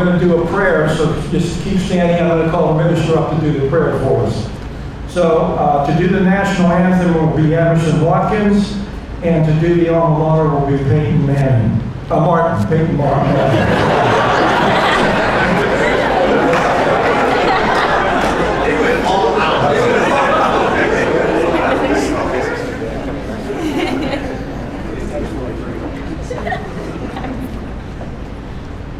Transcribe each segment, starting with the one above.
we're going to do a prayer, so just keep standing. I'm going to call the minister up to do the prayer for us. So to do the national anthem will be Emerson Watkins, and to do the alma mater will be Peyton Martin.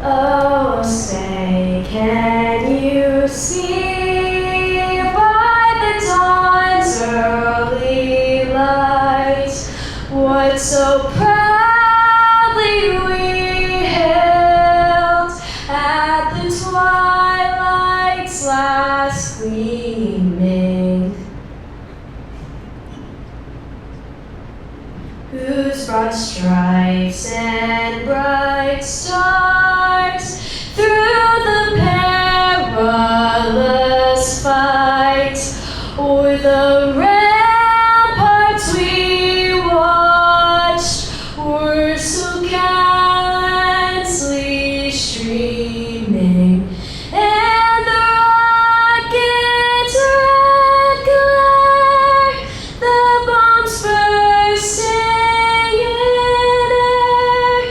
Oh, say, can you see by the dawn's early light what so proudly we hailed at the twilight's last gleaming, whose broad stripes and bright stars through the perilous fight o'er the ramparts we watched were so gallantly streaming, and the rocket's red glare, the bombs bursting in air,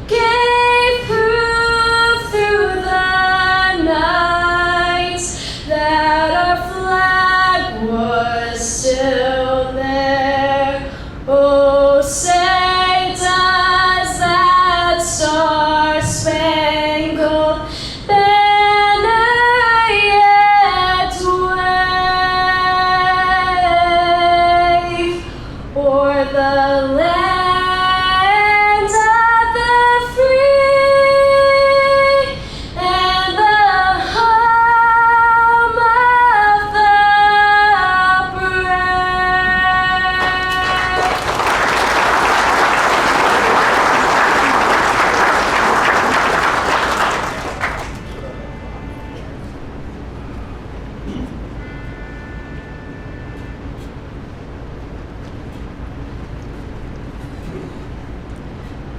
gave proof through the night that our flag was still there. Oh, say does that star-spangled banner yet wave o'er the land of the free and the home of the brave?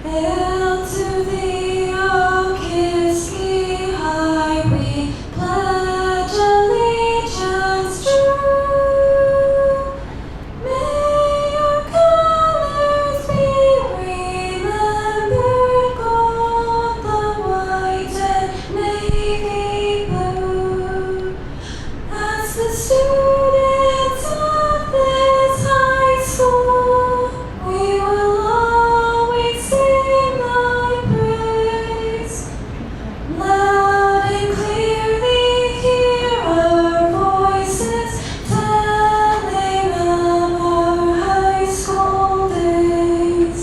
Hail to thee, O Kiski high, we pledge allegiance true. May your colors be remembered, gold, the white and navy blue. As the students of this high school, we will always sing thy praise. Loud and clearly hear our voices telling of our high school days.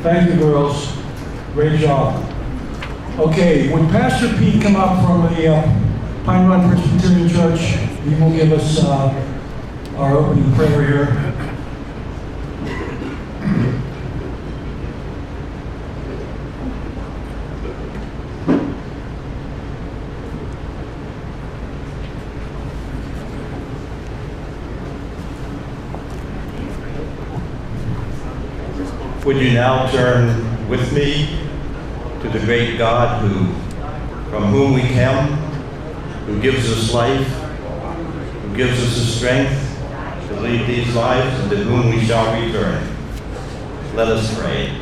Thank you, girls. Great job. Okay, would Pastor Pete come up from the Pine Run Presbyterian Church? He will give us our opening prayer here. Would you now turn with me to the great God from whom we come, who gives us life, who gives us the strength to lead these lives, and to whom we shall return. Let us pray.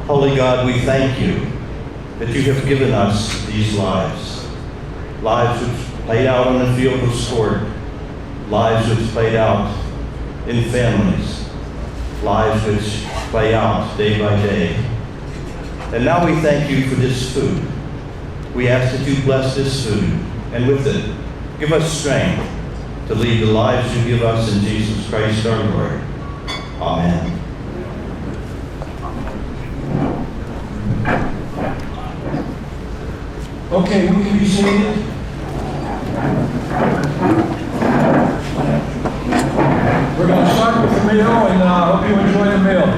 Holy God, we thank you that you have given us these lives, lives which played out on the field of sport, lives which played out in families, lives which play out day by day. And now we thank you for this food. We ask that you bless this food, and with it, give us strength to lead the lives you give us in Jesus Christ our Lord. Amen. Okay, we can be seated. We're going to start with the meal, and I hope you enjoy the meal.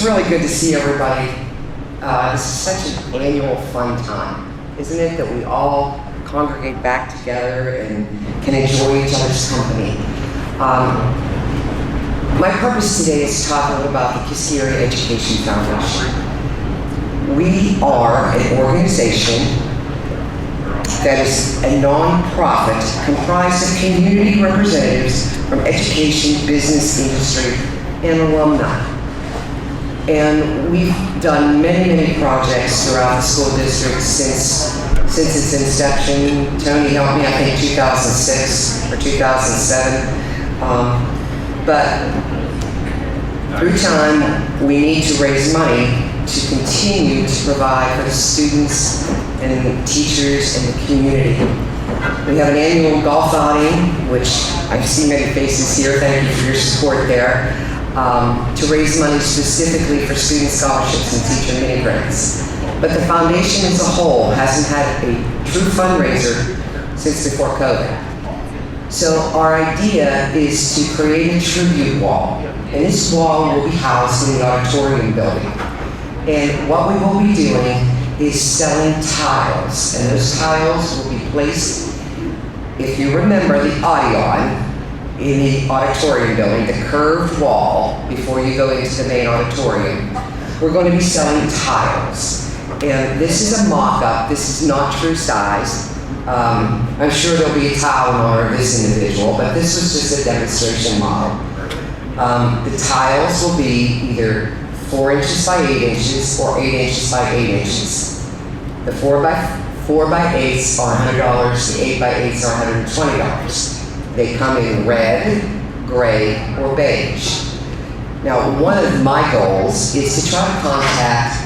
really good to see everybody. This is such an annual fun time, isn't it? That we all congregate back together and can enjoy each other's company. My purpose today is to talk a little about the Kiski Area Education Foundation. We are an organization that is a non-profit comprised of community representatives from education, business, industry, and alumni. And we've done many projects throughout the school district since its inception. Tony helped me, I think 2006 or 2007. But through time, we need to raise money to continue to provide for the students and the teachers and the community. We have an annual golf outing, which I see many faces here. Thank you for your support there. To raise money specifically for student scholarships and teacher mini grants. But the foundation as a whole hasn't had a true fundraiser since before COVID. So our idea is to create a tribute wall. And this wall will be housed in the auditorium building. And what we will be doing is selling tiles. And those tiles will be placed, if you remember the Audion, in the auditorium building, the curved wall before you go into the main auditorium. We're going to be selling tiles. And this is a mock-up. This is not true size. I'm sure there'll be a tile in honor of this individual, but this was just a demonstration model. The tiles will be either 4 inches by 8 inches or 8 inches by 8 inches. The 4 by 8s are $100. The 8 by 8s are $120. They come in red, gray, or beige. Now, one of my goals is to try to contact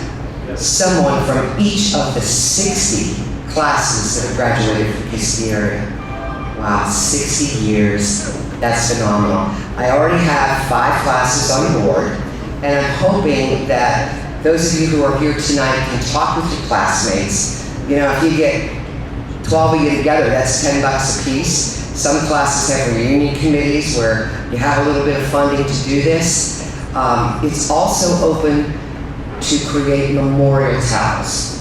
someone from each of the 60 classes that have graduated from Kiski area. Wow, 60 years, that's phenomenal. I already have 5 classes on board, and I'm hoping that those of you who are here tonight can talk with your classmates. You know, if you get 12 of you together, that's $10 a piece. Some classes have reunion committees where you have a little bit of funding to do this. It's also open to create memorial tiles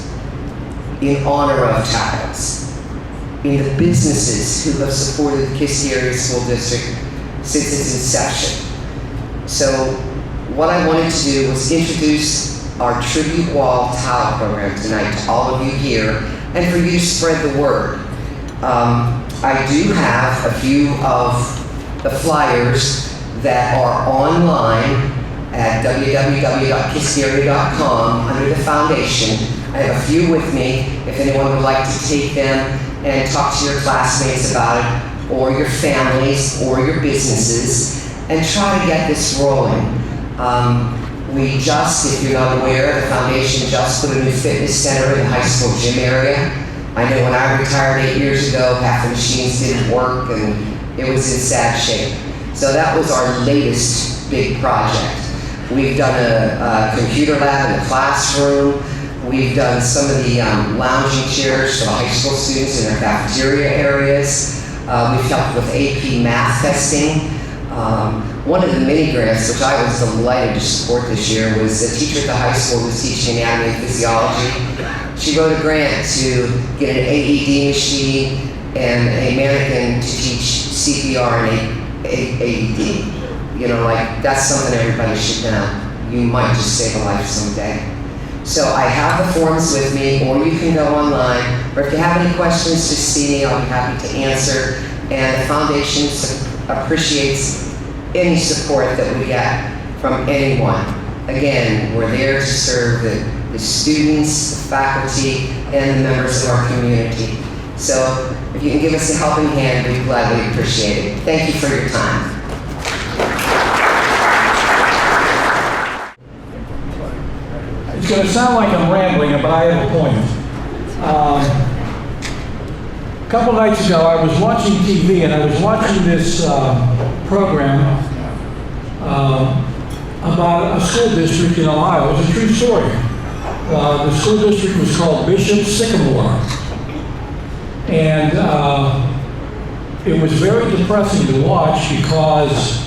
in honor of tiles in the businesses who have supported the Kiski Area School District since its inception. So what I wanted to do was introduce our Tribute Wall Tile program tonight to all of you here and for you to spread the word. I do have a few of the flyers that are online at www.kiskiarea.com under the foundation. I have a few with me if anyone would like to take them and talk to your classmates about it, or your families, or your businesses, and try to get this rolling. We just, if you're not aware, the foundation just put a new fitness center in the high school gym area. I know when I retired 8 years ago, half the machines didn't work and it was in sad shape. So that was our latest big project. We've done a computer lab in the classroom. We've done some of the lounging chairs for the high school students in their cafeteria areas. We've helped with AP math testing. One of the mini grants, which I was delighted to support this year, was a teacher at the high school who's teaching anatomy and physiology. She wrote a grant to get an AED machine and a mannequin to teach CPR and AED. You know, like, that's something everybody should know. You might just save a life someday. So I have the forms with me, or you can go online, or if you have any questions, just see me, I'll be happy to answer. And the foundation appreciates any support that we get from anyone. Again, we're there to serve the students, the faculty, and the members of our community. So if you can give us a helping hand, we'd gladly appreciate it. Thank you for your time. It's going to sound like I'm rambling, but I have a point. A couple nights ago, I was watching TV, and I was watching this program about a school district in Ohio. It was a true story. The school district was called Bishop Sycamore. And it was very depressing to watch because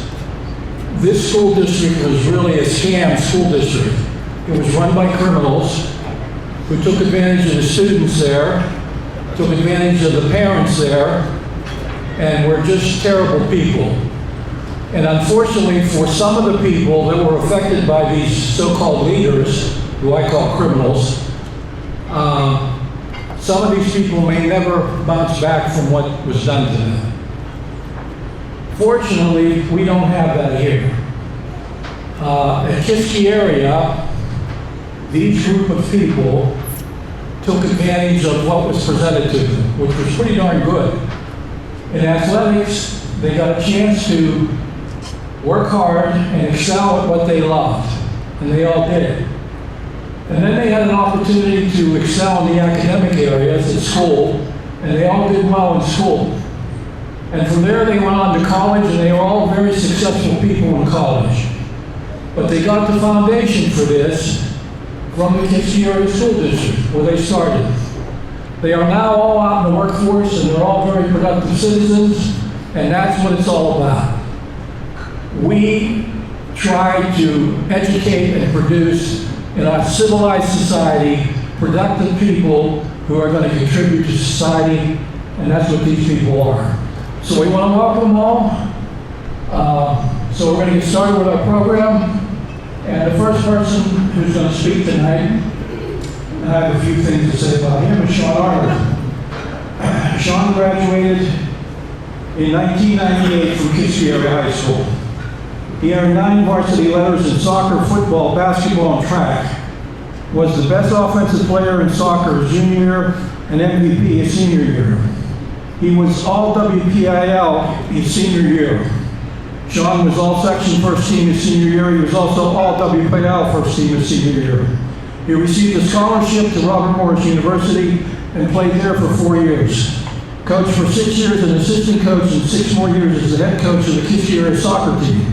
this school district was really a scam school district. It was run by criminals who took advantage of the students there, took advantage of the parents there, and were just terrible people. And unfortunately, for some of the people that were affected by these so-called leaders, who I call criminals, some of these people may never bounce back from what was done to them. Fortunately, we don't have that here. At Kiski area, these group of people took advantage of what was presented to them, which was pretty darn good. In athletics, they got a chance to work hard and excel at what they loved, and they all did. And then they had an opportunity to excel in the academic areas at school, and they all did well in school. And from there, they went on to college, and they were all very successful people in college. But they got the foundation for this from the Kiski area school district, where they started. They are now all out in the workforce, and they're all very productive citizens, and that's what it's all about. We try to educate and produce in our civilized society productive people who are going to contribute to society, and that's what these people are. So we want to welcome them all. So we're going to get started with our program. And the first person who's going to speak tonight, and I have a few things to say about him, is Sean Arnold. Sean graduated in 1998 from Kiski Area High School. He earned 9 varsity letters in soccer, football, basketball, and track. Was the best offensive player in soccer his junior year and MVP his senior year. He was all WPIL his senior year. Sean was all section first team his senior year. He was also all WPIL first team his senior year. He received a scholarship to Robert Morris University and played there for 4 years. Coached for 6 years and assistant coach and 6 more years as the head coach of the Kiski area soccer team.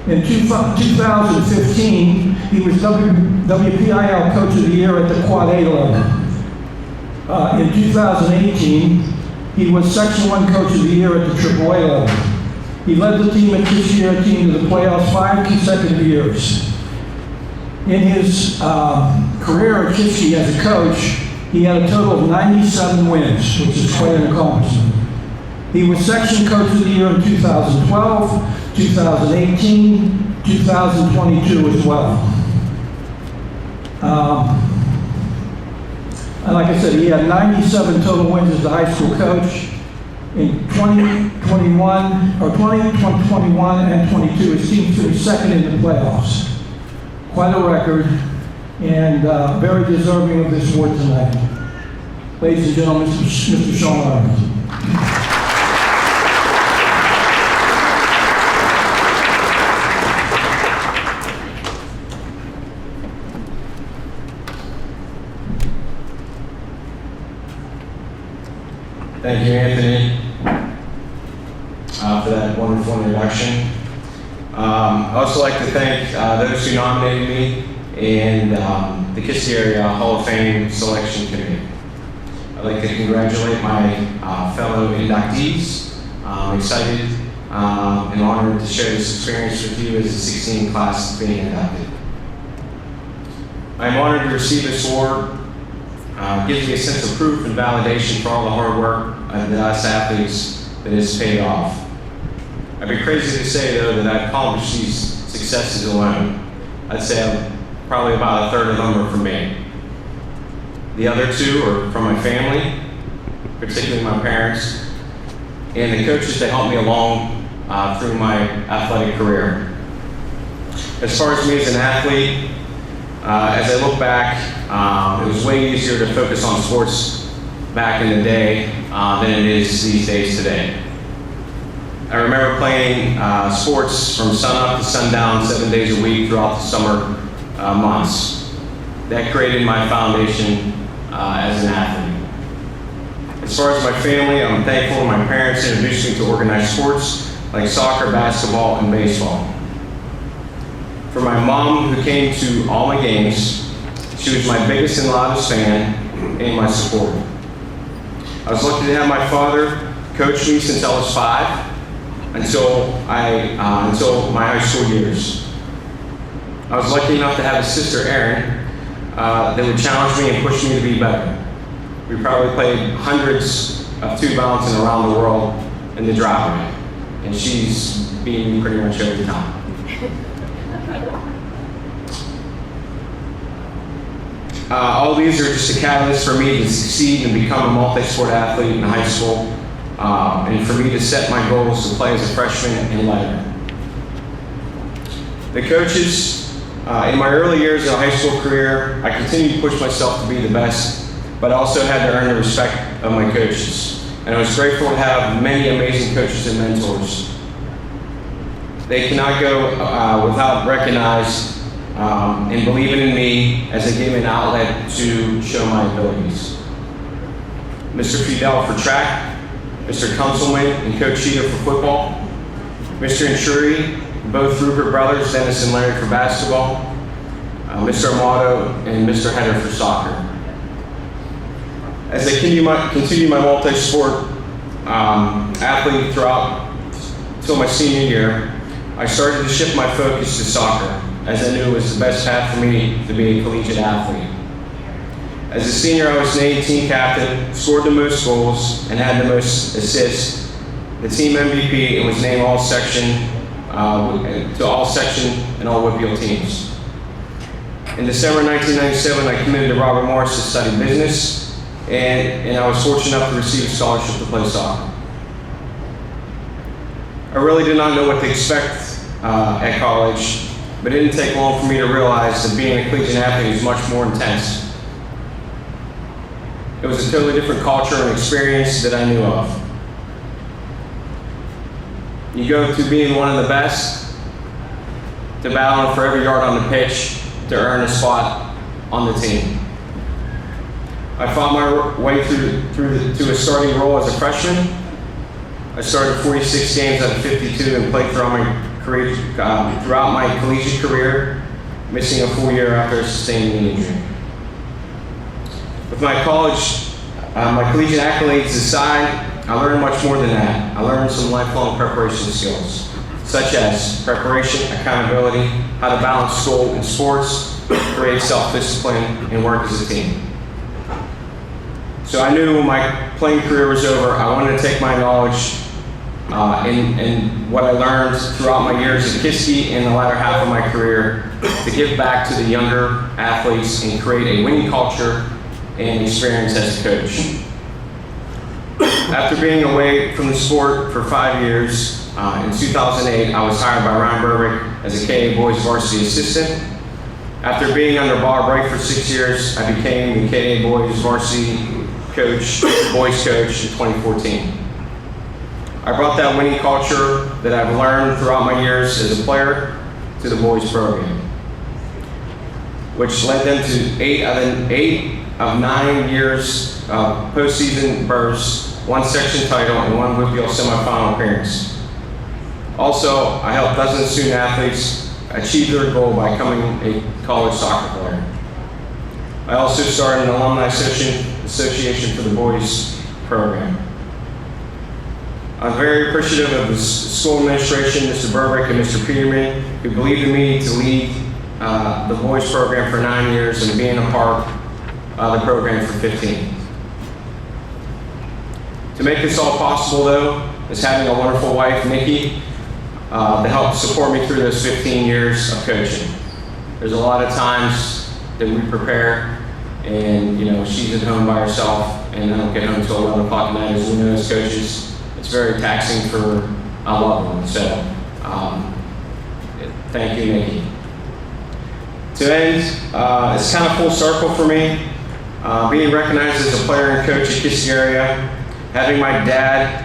In 2015, he was WPIL Coach of the Year at the Quad A level. In 2018, he was Section 1 Coach of the Year at the Triple A level. He led the team at Kiski area team to the playoffs 5 consecutive years. In his career at Kiski as a coach, he had a total of 97 wins, which is quite an accomplishment. He was Section Coach of the Year in 2012, 2018, 2022 as well. And like I said, he had 97 total wins as a high school coach. In 2021 and 22, his team finished second in the playoffs. Quite a record, and very deserving of this award tonight. Ladies and gentlemen, Mr. Sean Arnold. Thank you, Anthony, for that wonderful introduction. I'd also like to thank those who nominated me and the Kiski Area Hall of Fame Selection Committee. I'd like to congratulate my fellow inductees. I'm excited and honored to share this experience with you as the 16 class being inducted. I'm honored to receive this award. Gives me a sense of proof and validation for all the hard work of us athletes that has paid off. I'd be crazy to say, though, that I've accomplished these successes alone. I'd say probably about a third of them are from me. The other 2 are from my family, particularly my parents, and the coaches that helped me along through my athletic career. As far as me as an athlete, as I look back, it was way easier to focus on sports back in the day than it is these days today. I remember playing sports from sunup to sundown 7 days a week throughout the summer months. That created my foundation as an athlete. As far as my family, I'm thankful my parents introduced me to organized sports like soccer, basketball, and baseball. For my mom, who came to all my games, she was my biggest and loudest fan and my supporter. I was lucky to have my father coach me since I was 5. until my high school years. I was lucky enough to have a sister, Erin, that would challenge me and push me to be better. We probably played hundreds of tube balancing around the world in the driveway, and she's beating me pretty much every time. All these are just a catalyst for me to succeed and become a multi-sport athlete in high school, and for me to set my goals to play as a freshman and later. The coaches, in my early years in a high school career, I continued to push myself to be the best, but I also had to earn the respect of my coaches. And I was grateful to have many amazing coaches and mentors. They cannot go without recognized and believing in me as they gave me an outlet to show my abilities. Mr. Fidel for track, Mr. Kunzelman and Coach Cheater for football, Mr. Inchuri, both Rupert brothers, Dennis and Larry for basketball, Mr. Amato and Mr. Header for soccer. As I continue my multi-sport athlete throughout until my senior year, I started to shift my focus to soccer, as I knew it was the best path for me to be a collegiate athlete. As a senior, I was named team captain, scored the most goals, and had the most assists, the team MVP, and was named to all section and all WPL teams. In December 1997, I committed to Robert Morris to study business, and I was fortunate enough to receive a scholarship to play soccer. I really did not know what to expect at college, but it didn't take long for me to realize that being a collegiate athlete was much more intense. It was a totally different culture and experience that I knew of. You go to being one of the best, to battling for every yard on the pitch, to earn a spot on the team. I fought my way to a starting role as a freshman. I started 46 games out of 52 and played throughout my collegiate career, missing a full year after a sustained knee injury. With my collegiate accolades aside, I learned much more than that. I learned some lifelong preparation skills, such as preparation, accountability, how to balance school and sports, create self-discipline, and work as a team. So I knew when my playing career was over, I wanted to take my knowledge and what I learned throughout my years at Kiski and the latter half of my career to give back to the younger athletes and create a winning culture and experience as a coach. After being away from the sport for 5 years, in 2008, I was hired by Ryan Burbick as a KA Boys varsity assistant. After being under Bob Bright for 6 years, I became the KA Boys varsity coach, boys coach in 2014. I brought that winning culture that I've learned throughout my years as a player to the boys program, which led them to eight of 9 years postseason berths, 1 section title, and 1 WPL semifinal appearance. Also, I helped dozens of student athletes achieve their goal by becoming a college soccer player. I also started an alumni association for the boys program. I'm very appreciative of the school administration, Mr. Burbick and Mr. Peterman, who believed in me to lead the boys program for 9 years and being a part of the program for 15. To make this all possible, though, is having a wonderful wife, Nikki, to help support me through those 15 years of coaching. There's a lot of times that we prepare, and she's at home by herself, and I don't get home until 11 o'clock at night. As we know as coaches, it's very taxing for a loved one. So, thank you, Nikki. To end, it's kind of full circle for me. Being recognized as a player and coach at Kiski area, having my dad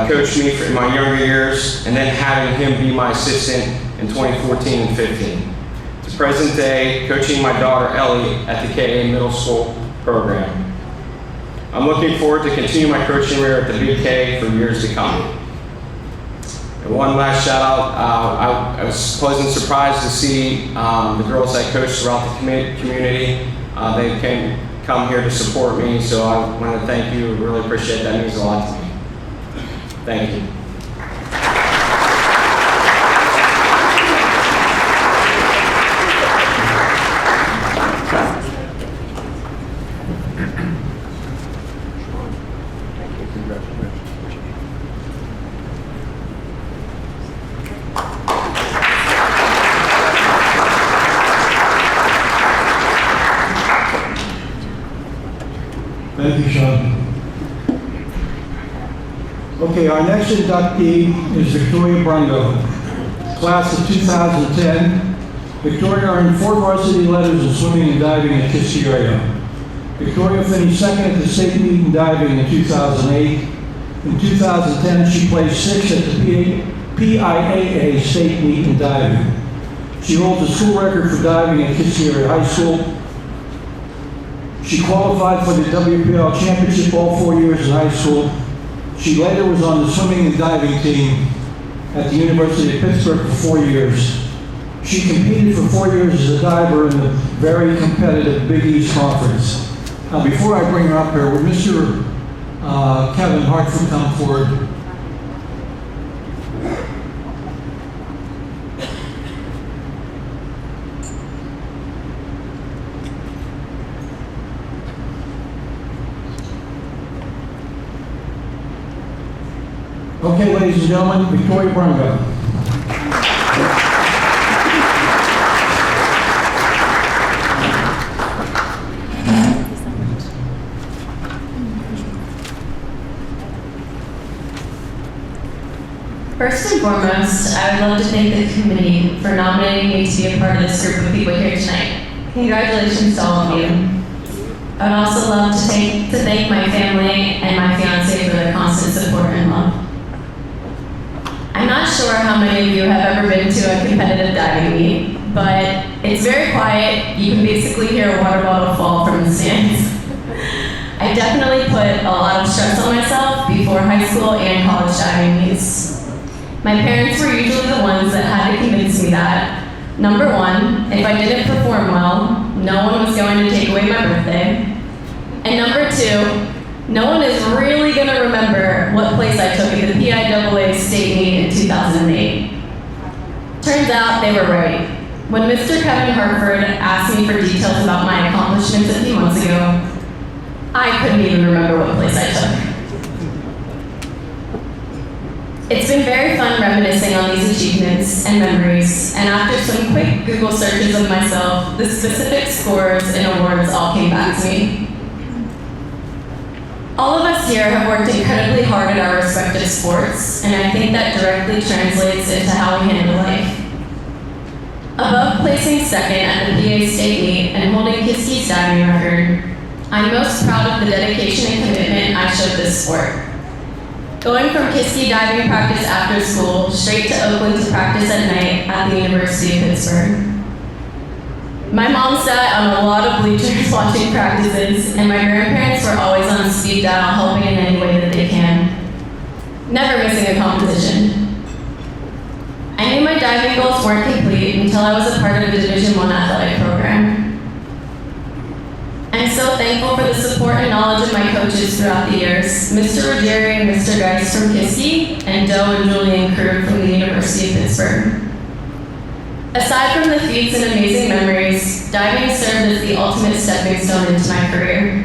coach me in my younger years, and then having him be my assistant in 2014 and 15. To present day, coaching my daughter Ellie at the KA Middle School program. I'm looking forward to continue my coaching career at the Big K for years to come. And one last shout out, I was pleasantly surprised to see the girls I coached throughout the community. They come here to support me, so I want to thank you. Really appreciate that. It means a lot to me. Thank you. Okay, our next inductee is Victoria Brungo, class of 2010. Victoria earned 4 varsity letters in swimming and diving at Kiski area. Victoria finished second at the state meet in diving in 2008. In 2010, she placed 6th at the PIAA state meet in diving. She holds a school record for diving at Kiski area high school. She qualified for the WPL championship all 4 years in high school. She later was on the swimming and diving team at the University of Pittsburgh for 4 years. She competed for 4 years as a diver in the very competitive Big East Conference. Now, before I bring her up here, would Mr. Kevin Hartford come forward? Okay, ladies and gentlemen, Victoria Brungo. First and foremost, I would love to thank the committee for nominating me to be a part of this group of people here tonight. Congratulations to all of you. I would also love to thank my family and my fiance for their constant support and love. I'm not sure how many of you have ever been to a competitive diving meet, but it's very quiet. You can basically hear a water bottle fall from the stands. I definitely put a lot of stress on myself before high school and college diving meets. My parents were usually the ones that had to convince me that, number one, if I didn't perform well, no one was going to take away my birthday. And number two, no one is really going to remember what place I took at the PIAA state meet in 2008. Turns out they were right. When Mr. Kevin Hartford asked me for details about my accomplishments a few months ago, I couldn't even remember what place I took. It's been very fun reminiscing on these achievements and memories, and after some quick Google searches of myself, the specific scores and awards all came back to me. All of us here have worked incredibly hard at our respective sports, and I think that directly translates into how we handle life. Above placing second at the PA State Meet and holding Kiski's diving record, I'm most proud of the dedication and commitment I showed this sport. Going from Kiski diving practice after school straight to Oakland to practice at night at the University of Pittsburgh. My mom sat on a lot of bleachers watching practices, and my grandparents were always on speed dial helping in any way that they can. Never missing a competition. I knew my diving goals weren't complete until I was a part of a Division I athletic program. I'm so thankful for the support and knowledge of my coaches throughout the years, Mr. Ruggieri and Mr. Geist from Kiski, and Doe and Julian Krug from the University of Pittsburgh. Aside from the feats and amazing memories, diving served as the ultimate stepping stone into my career.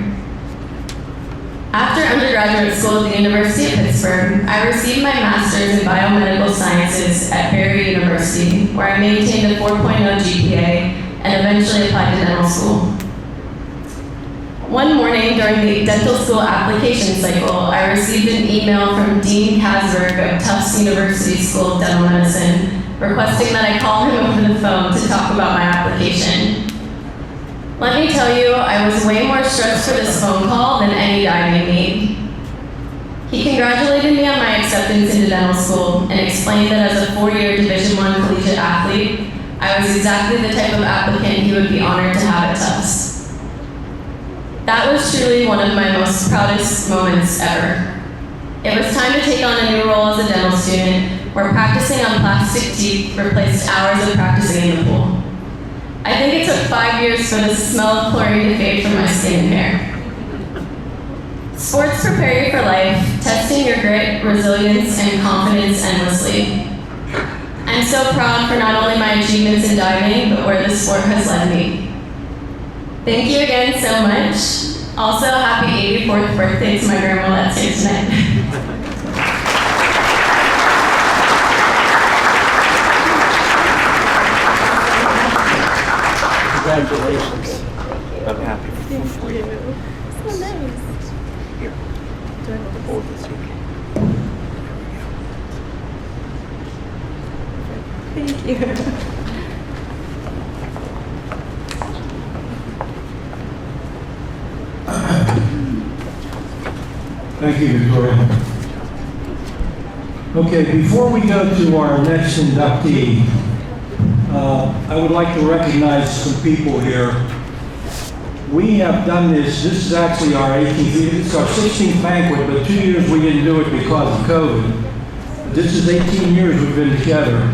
After undergraduate school at the University of Pittsburgh, I received my master's in biomedical sciences at Barry University, where I maintained a 4.0 GPA and eventually applied to dental school. One morning during the dental school application cycle, I received an email from Dean Kasberg of Tufts University School of Dental Medicine requesting that I call him over the phone to talk about my application. Let me tell you, I was way more stressed for this phone call than any diving meet. He congratulated me on my acceptance into dental school and explained that as a 4-year Division I collegiate athlete, I was exactly the type of applicant he would be honored to have at Tufts. That was truly one of my most proudest moments ever. It was time to take on a new role as a dental student, where practicing on plastic teeth replaced hours of practicing in the pool. I think it took 5 years for the smell of chlorine to fade from my skin and hair. Sports prepare you for life, testing your grit, resilience, and confidence endlessly. I'm so proud for not only my achievements in diving, but where the sport has led me. Thank you again so much. Also, happy 84th birthday to my grandma that's here tonight. Congratulations. I'm happy for you. So nice. Here. Do I hold this? Okay. Thank you. Thank you, Victoria. Okay, before we go to our next inductee, I would like to recognize some people here. We have done this is actually our 18th, it's our 16th banquet, but 2 years we didn't do it because of COVID. This is 18 years we've been together,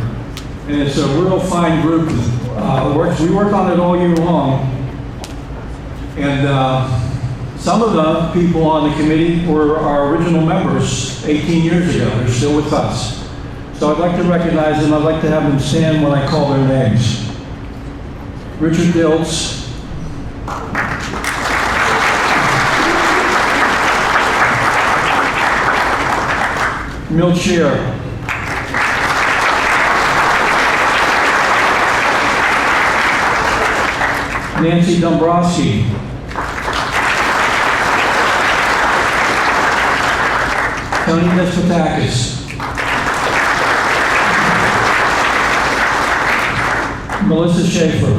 and it's a real fine group. We work on it all year long, and some of the people on the committee were our original members 18 years ago. They're still with us. So I'd like to recognize them. I'd like to have them stand when I call their names. Richard Diltz. Milt Scheer. Nancy Dombrowski. Tony Nespatakis. Melissa Schaefer.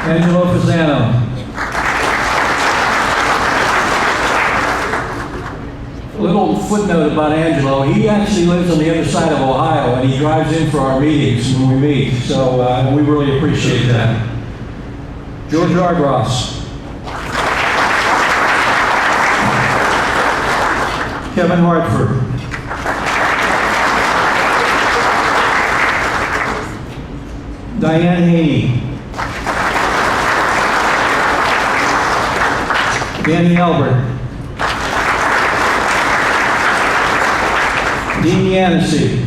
Angelo Fasano. A little footnote about Angelo. He actually lives on the other side of Ohio, and he drives in for our meetings when we meet. So we really appreciate that. George Ardross. Kevin Hartford. Diane Haney. Danny Albert. Dean Yancey.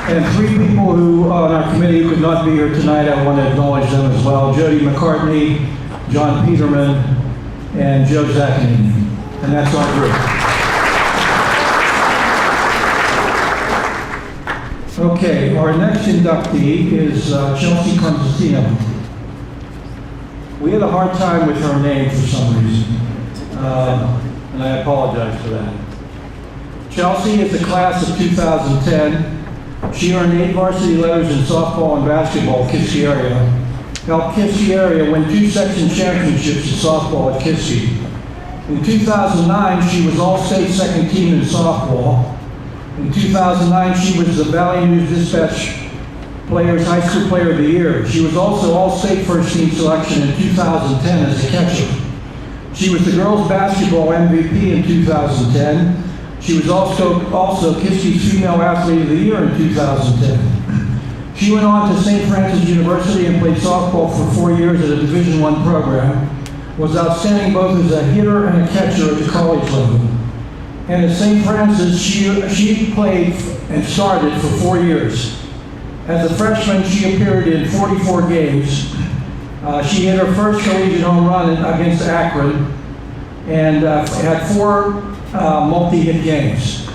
And three people who on our committee who could not be here tonight, I want to acknowledge them as well. Jody McCartney, John Peterman, and Joe Zaccanini. And that's our group. Okay, our next inductee is Chelsea Constantino. We had a hard time with her name for some reason, and I apologize for that. Chelsea is the class of 2010. She earned 8 varsity letters in softball and basketball at Kiski area. Helped Kiski area win 2 section championships in softball at Kiski. In 2009, she was all-state second team in softball. In 2009, she was the Valley News Dispatch Players High School Player of the Year. She was also all-state first team selection in 2010 as a catcher. She was the girls basketball MVP in 2010. She was also Kiski's Female Athlete of the Year in 2010. She went on to St. Francis University and played softball for 4 years at a Division I program. Was outstanding both as a hitter and a catcher at the college level. And at St. Francis, she played and started for 4 years. As a freshman, she appeared in 44 games. She hit her first collegiate home run against Akron and had 4 multi-hit games.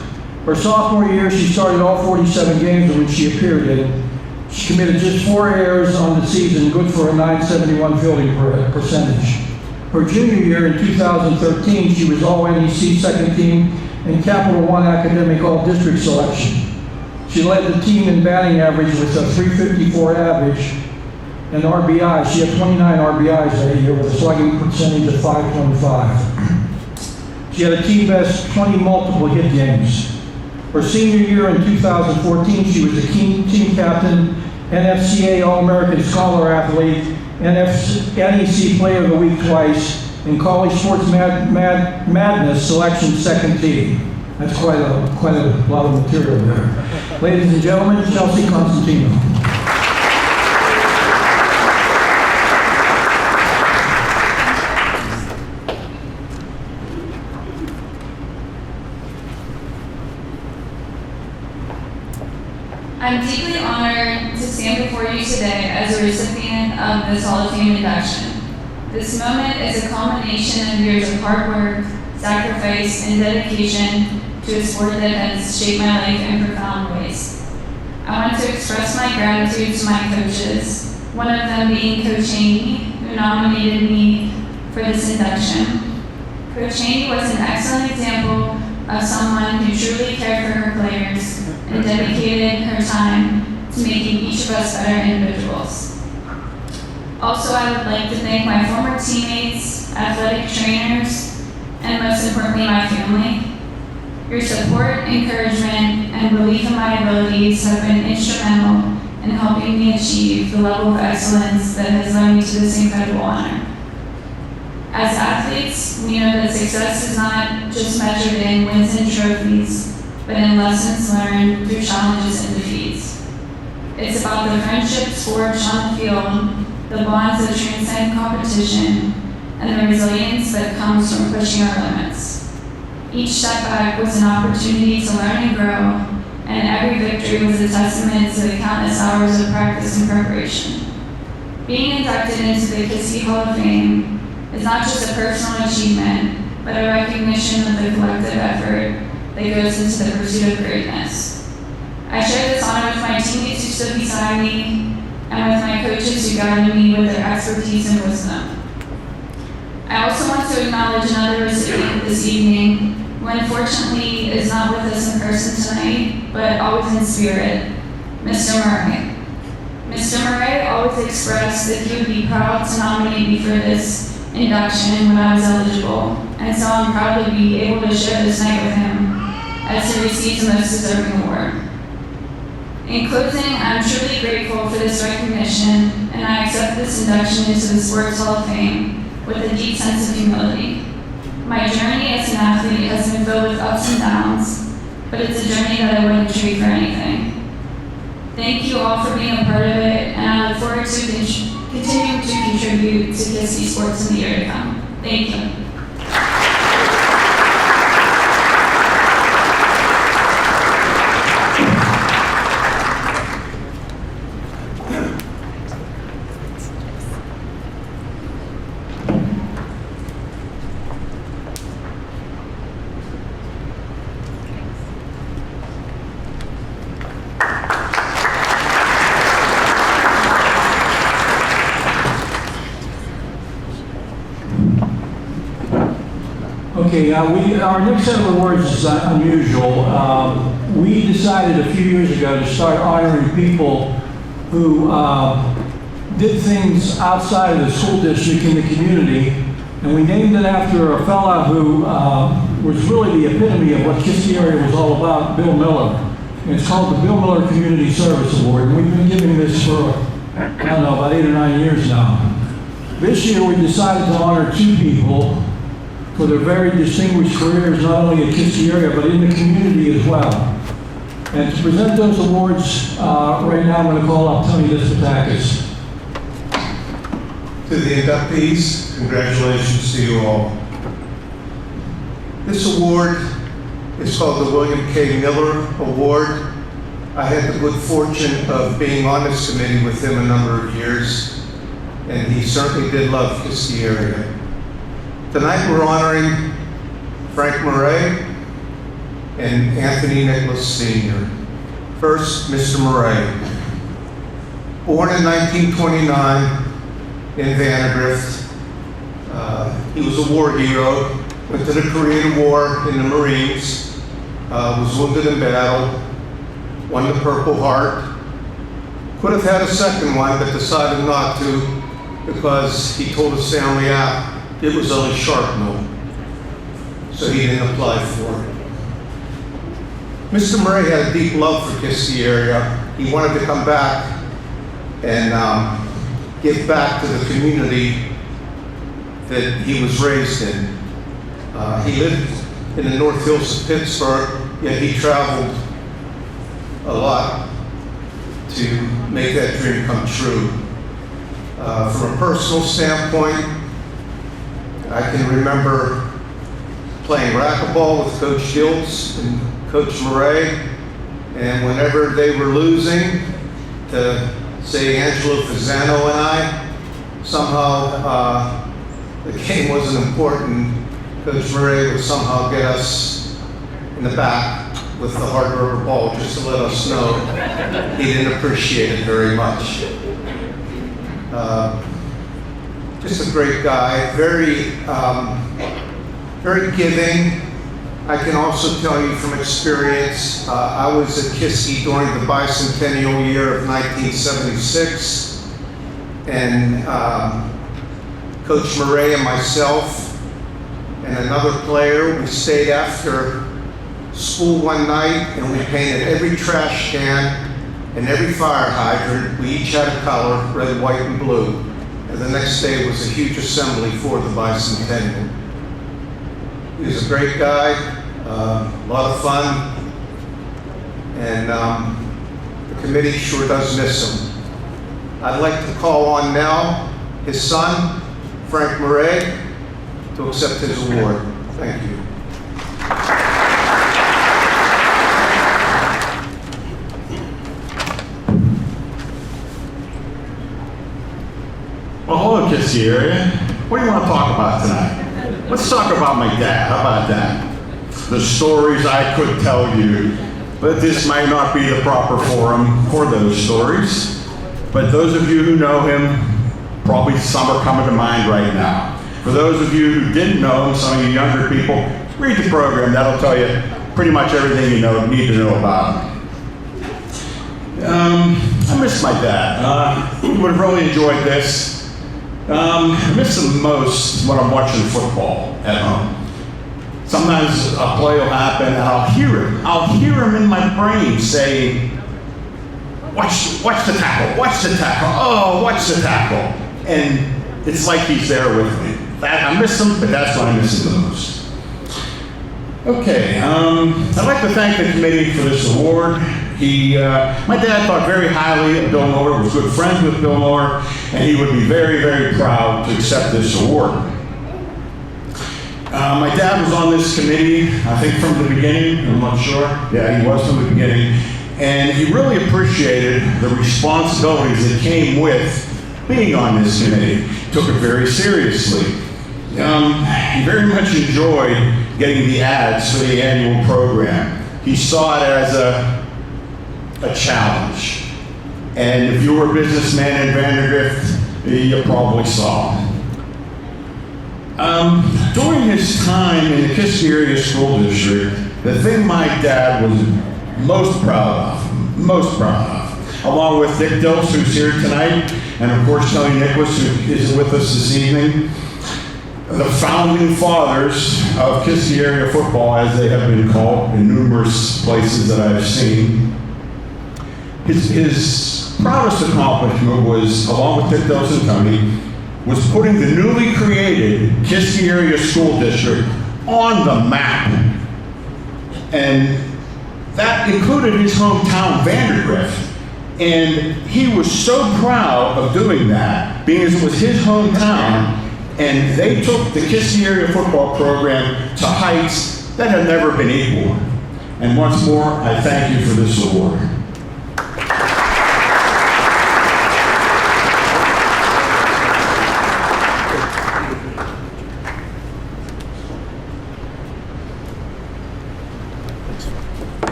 Her sophomore year, she started all 47 games in which she appeared in. She committed just 4 errors on the season, good for a .971 fielding percentage. Her junior year in 2013, she was All-NEC second team and Capital One Academic All-District selection. She led the team in batting average with a .354 average and RBI. She had 29 RBIs that year with a slugging percentage of .525. She had a team best 20 multiple hit games. Her senior year in 2014, she was the team captain, NFCA All-American Scholar Athlete, NEC Player of the Week twice, and College Sports Madness Selection second team. That's quite a lot of material there. Ladies and gentlemen, Chelsea Constantino. I'm deeply honored to stand before you today as a recipient of this Hall of Fame induction. This moment is a culmination of years of hard work, sacrifice, and dedication to a sport that has shaped my life in profound ways. I want to express my gratitude to my coaches, one of them being Coach Haney, who nominated me for this induction. Coach Haney was an excellent example of someone who truly cared for her players and dedicated her time to making each of us better individuals. Also, I would like to thank my former teammates, athletic trainers, and most importantly, my family. Your support, encouragement, and belief in my abilities have been instrumental in helping me achieve the level of excellence that has led me to this incredible honor. As athletes, we know that success is not just measured in wins and trophies, but in lessons learned through challenges and defeats. It's about the friendships forged on the field, the bonds that transcend competition, and the resilience that comes from pushing our limits. Each setback was an opportunity to learn and grow, and every victory was a testament to the countless hours of practice and preparation. Being inducted into the Kiski Hall of Fame is not just a personal achievement, but a recognition of the collective effort that goes into the pursuit of greatness. I share this honor with my teammates who stood beside me and with my coaches who guided me with their expertise and wisdom. I also want to acknowledge another recipient this evening who unfortunately is not with us in person tonight, but always in spirit, Mr. Murray. Mr. Murray always expressed that he would be proud to nominate me for this induction when I was eligible, and so I'm proud to be able to share this night with him as he receives the most deserving award. In closing, I'm truly grateful for this recognition, and I accept this induction into the Sports Hall of Fame with a deep sense of humility. My journey as an athlete has been filled with ups and downs, but it's a journey that I wouldn't trade for anything. Thank you all for being a part of it, and I look forward to continuing to contribute to Kiski Sports in the year to come. Thank you. Okay, our next set of awards is unusual. We decided a few years ago to start honoring people who did things outside of the school district in the community, and we named it after a fella who was really the epitome of what Kiski area was all about, Bill Miller. And it's called the Bill Miller Community Service Award, and we've been giving this for, I don't know, about 8 or 9 years now. This year we decided to honor 2 people for their very distinguished careers, not only in the Kiski area, but in the community as well. And to present those awards, right now I'm going to call up Tony Despotakis. To the inductees, congratulations to you all. This award is called the William K. Miller Award. I had the good fortune of being on this committee with him a number of years, and he certainly did love Kiski area. Tonight we're honoring Frank Murray and Anthony Nicholas Sr. First, Mr. Murray. Born in 1929 in Vandergrift, he was a war hero, went to the Korean War in the Marines, was wounded in battle, won the Purple Heart. Could have had a second one, but decided not to because he told his family out it was only shrapnel, so he didn't apply for it. Mr. Murray had a deep love for Kiski area. He wanted to come back and give back to the community that he was raised in. He lived in the North Hills of Pittsburgh, yet he traveled a lot to make that dream come true. From a personal standpoint, I can remember playing racquetball with Coach Giltz and Coach Murray, and whenever they were losing, to say Angelo Fasano and I, somehow the game wasn't important. Coach Murray would somehow get us in the back with the hard rubber ball just to let us know he didn't appreciate it very much. Just a great guy, very very giving. I can also tell you from experience, I was at Kiski during the bicentennial year of 1976, and Coach Murray and myself and another player, we stayed after school one night and we painted every trash can and every fire hydrant. We each had a color, red, white, and blue. And the next day was a huge assembly for the bicentennial. He was a great guy, a lot of fun, and the committee sure does miss him. I'd like to call on now his son, Frank Murray, to accept his award. Thank you. Well, hello, Kiski area. What do you want to talk about tonight? Let's talk about my dad. How about that? The stories I could tell you, but this might not be the proper forum for those stories. But those of you who know him, probably some are coming to mind right now. For those of you who didn't know him, some of you younger people, read the program. That'll tell you pretty much everything you need to know about him. I miss my dad. Would have really enjoyed this. I miss him most when I'm watching football at home. Sometimes a play will happen and I'll hear him in my brain saying, watch the tackle, watch the tackle, oh, watch the tackle. And it's like he's there with me. I miss him, but that's what I miss him the most. Okay, I'd like to thank the committee for this award. My dad thought very highly of Bill Miller, was good friends with Bill Miller, and he would be very, very proud to accept this award. My dad was on this committee, I think from the beginning, I'm not sure. Yeah, he was from the beginning. And he really appreciated the responsibilities that came with being on this committee. Took it very seriously. He very much enjoyed getting the ads for the annual program. He saw it as a challenge. And if you were a businessman in Vandergrift, you probably saw. During his time in the Kiski area school district, the thing my dad was most proud of, along with Dick Dills, who's here tonight, and of course Tony Nicholas, who is with us this evening, the founding fathers of Kiski area football, as they have been called in numerous places that I've seen. His proudest accomplishment was, along with Dick Dills and Tony, was putting the newly created Kiski area school district on the map. And that included his hometown, Vandergrift. And he was so proud of doing that, being as it was his hometown, and they took the Kiski area football program to heights that have never been equal. And once more, I thank you for this award.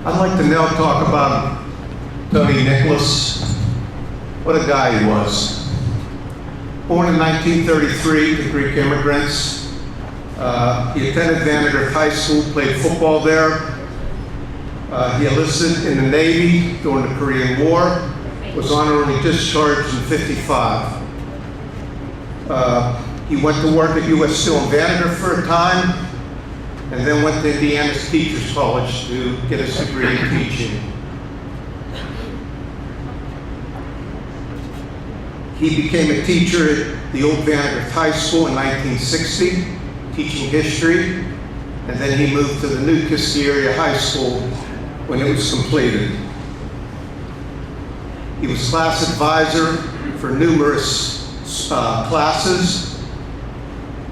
I'd like to now talk about Tony Nicholas. What a guy he was. Born in 1933 to Greek immigrants. He attended Vandergrift High School, played football there. He enlisted in the Navy during the Korean War, was honorably discharged in '55. He went to work at U.S. Steel in Vandergrift for a time, and then went to Indiana's Teachers College to get his degree in teaching. He became a teacher at the old Vandergrift High School in 1960, teaching history, and then he moved to the new Kiski area high school when it was completed. He was class advisor for numerous classes,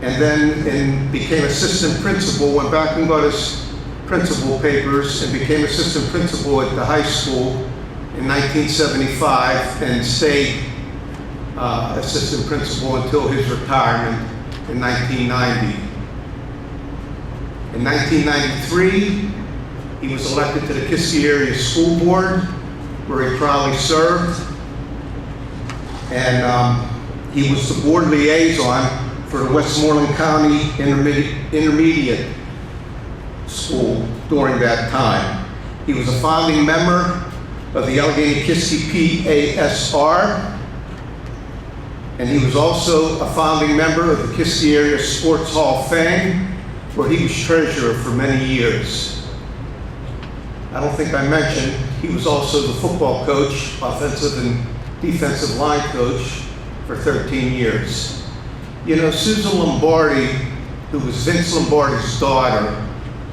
and then became assistant principal, went back and got his principal papers and became assistant principal at the high school in 1975 and stayed assistant principal until his retirement in 1990. In 1993, he was elected to the Kiski area school board, where he proudly served. And He was the board liaison for the Westmoreland County Intermediate School during that time. He was a founding member of the Allegheny Kiski PASR, and he was also a founding member of the Kiski Area Sports Hall of Fame, where he was treasurer for many years. I don't think I mentioned, he was also the football coach, offensive and defensive line coach for 13 years. You know, Susan Lombardi, who was Vince Lombardi's daughter,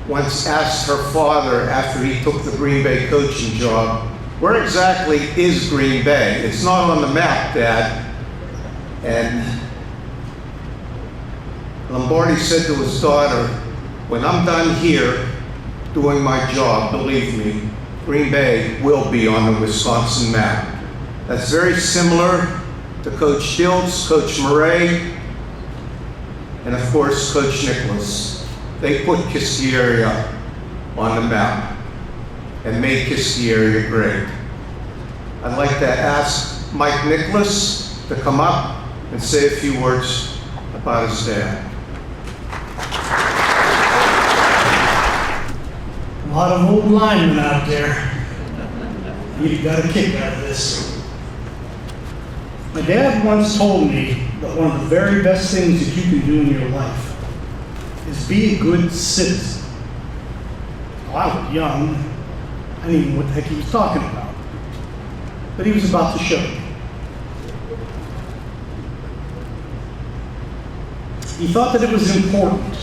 once asked her father after he took the Green Bay coaching job, "Where exactly is Green Bay? It's not on the map, Dad." And Lombardi said to his daughter, "When I'm done here doing my job, believe me, Green Bay will be on the Wisconsin map." That's very similar to Coach Diltz, Coach Murray, and of course, Coach Nicholas. They put Kiski area on the map and made Kiski area great. I'd like to ask Mike Nicholas to come up and say a few words about his dad. A lot of old linemen out there. You got a kick out of this. My dad once told me that one of the very best things that you can do in your life is be a good citizen. Well, I was young. I didn't even know what the heck he was talking about. But he was about to show me. He thought that it was important.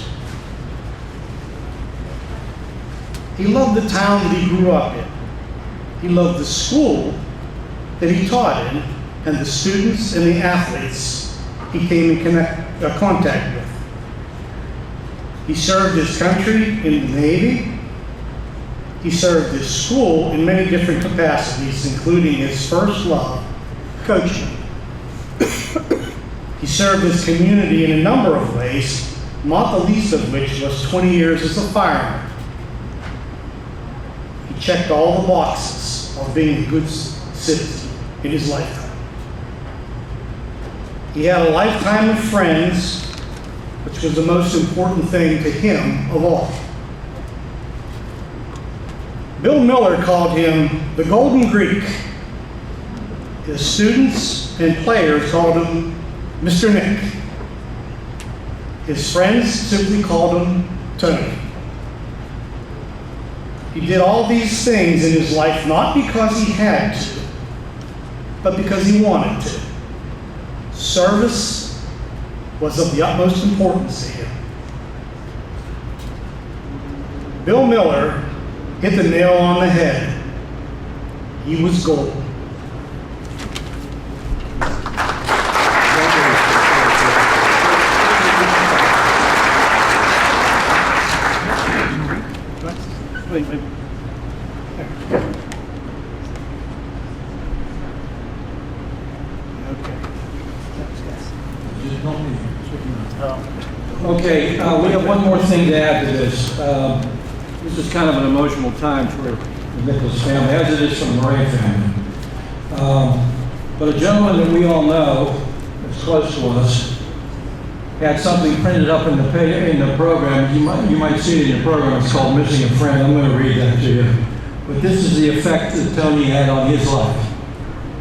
He loved the town that he grew up in. He loved the school that he taught in and the students and the athletes he came in contact with. He served his country in the Navy. He served his school in many different capacities, including his first love, coaching. He served his community in a number of ways, not the least of which was 20 years as a fireman. He checked all the boxes of being a good citizen in his lifetime. He had a lifetime of friends, which was the most important thing to him of all. Bill Miller called him the Golden Greek. His students and players called him Mr. Nick. His friends simply called him Tony. He did all these things in his life not because he had to, but because he wanted to. Service was of the utmost importance to him. Bill Miller hit the nail on the head. He was gold. Wait. Okay, we have one more thing to add to this. This is kind of an emotional time for the Nicholas family, as it is for the Murray family. But a gentleman that we all know, that's close to us, had something printed up in the program. You might see it in the program. It's called Missing a Friend. I'm going to read that to you. But this is the effect that Tony had on his life.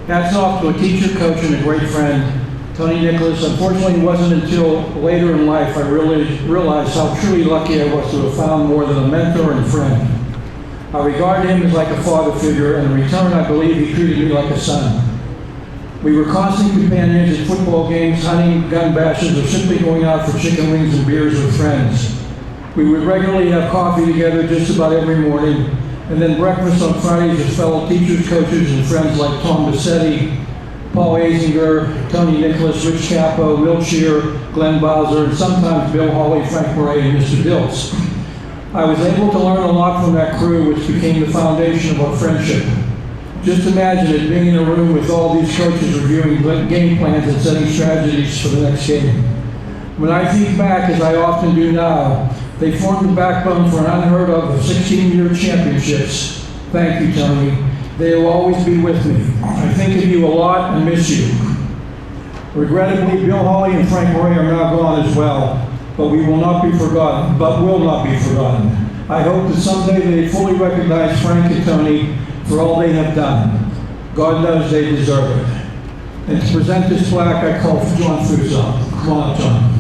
Hats off to a teacher, coach, and a great friend, Tony Nicholas. Unfortunately, it wasn't until later in life I really realized how truly lucky I was to have found more than a mentor and friend. I regard him as like a father figure, and in return, I believe he treated me like a son. We were constant companions at football games, hunting, gun bashes, or simply going out for chicken wings and beers with friends. We would regularly have coffee together just about every morning, and then breakfast on Fridays with fellow teachers, coaches, and friends like Tom Bassetti, Paul Azinger, Tony Nicholas, Rich Capo, Will Shear, Glenn Bowser, and sometimes Bill Hawley, Frank Murray, and Mr. Diltz. I was able to learn a lot from that crew, which became the foundation of our friendship. Just imagine it, being in a room with all these coaches reviewing game plans and setting strategies for the next game. When I think back, as I often do now, they formed the backbone for an unheard of 16-year championships. Thank you, Tony. They will always be with me. I think of you a lot and miss you. Regrettably, Bill Hawley and Frank Roy are now gone as well, but we will not be forgotten, I hope that someday they fully recognize Frank and Tony for all they have done. God knows they deserve it. And to present this plaque, I call for John Fuso. Come on up, John.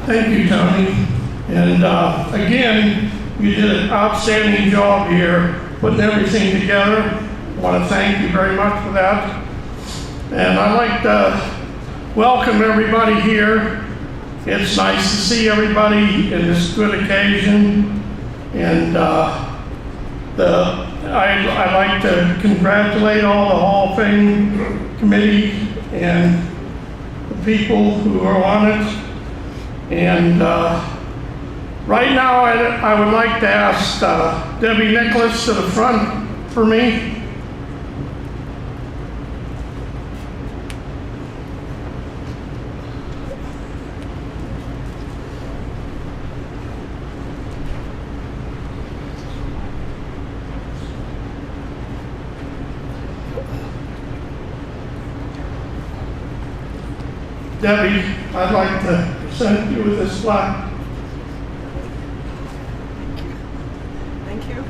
Thank you, Tony. And again, you did an outstanding job here putting everything together. I want to thank you very much for that. And I'd like to welcome everybody here. It's nice to see everybody in this good occasion. And I'd like to congratulate all the Hall of Fame committee and the people who are on it. And right now, I would like to ask Debbie Nicholas to the front for me. Debbie, I'd like to present you with this plaque. Thank you.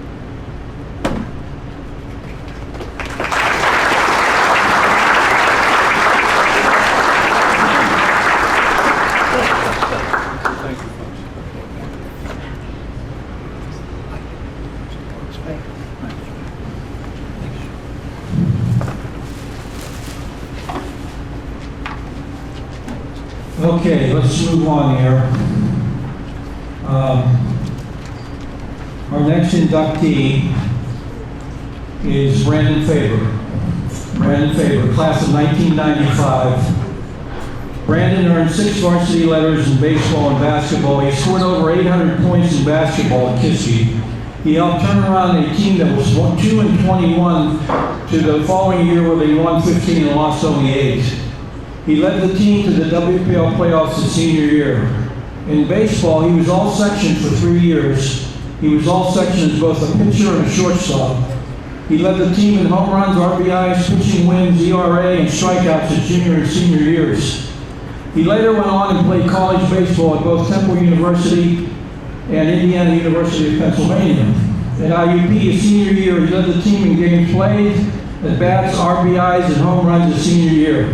Okay, let's move on here. Our next inductee is Brandon Faber. Brandon Faber, class of 1995. Brandon earned 6 varsity letters in baseball and basketball. He scored over 800 points in basketball at Kiski. He helped turn around a team that was 2-21 to the following year where they won 15 and lost only 8. He led the team to the WPL playoffs his senior year. In baseball, he was all section for 3 years. He was all section as both a pitcher and a shortstop. He led the team in home runs, RBIs, pitching wins, ERA, and strikeouts his junior and senior years. He later went on and played college baseball at both Temple University and Indiana University of Pennsylvania. At IUP his senior year, he led the team in games played, at bats, RBIs, and home runs his senior year.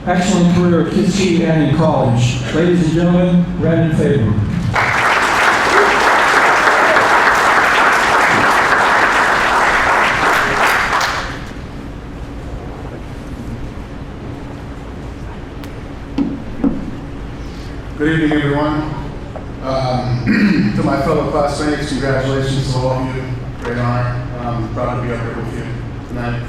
Excellent career at Kiski and in college. Ladies and gentlemen, Brandon Faber. Good evening, everyone. To my fellow classmates, congratulations to all of you. Great honor. I'm proud to be up here with you tonight.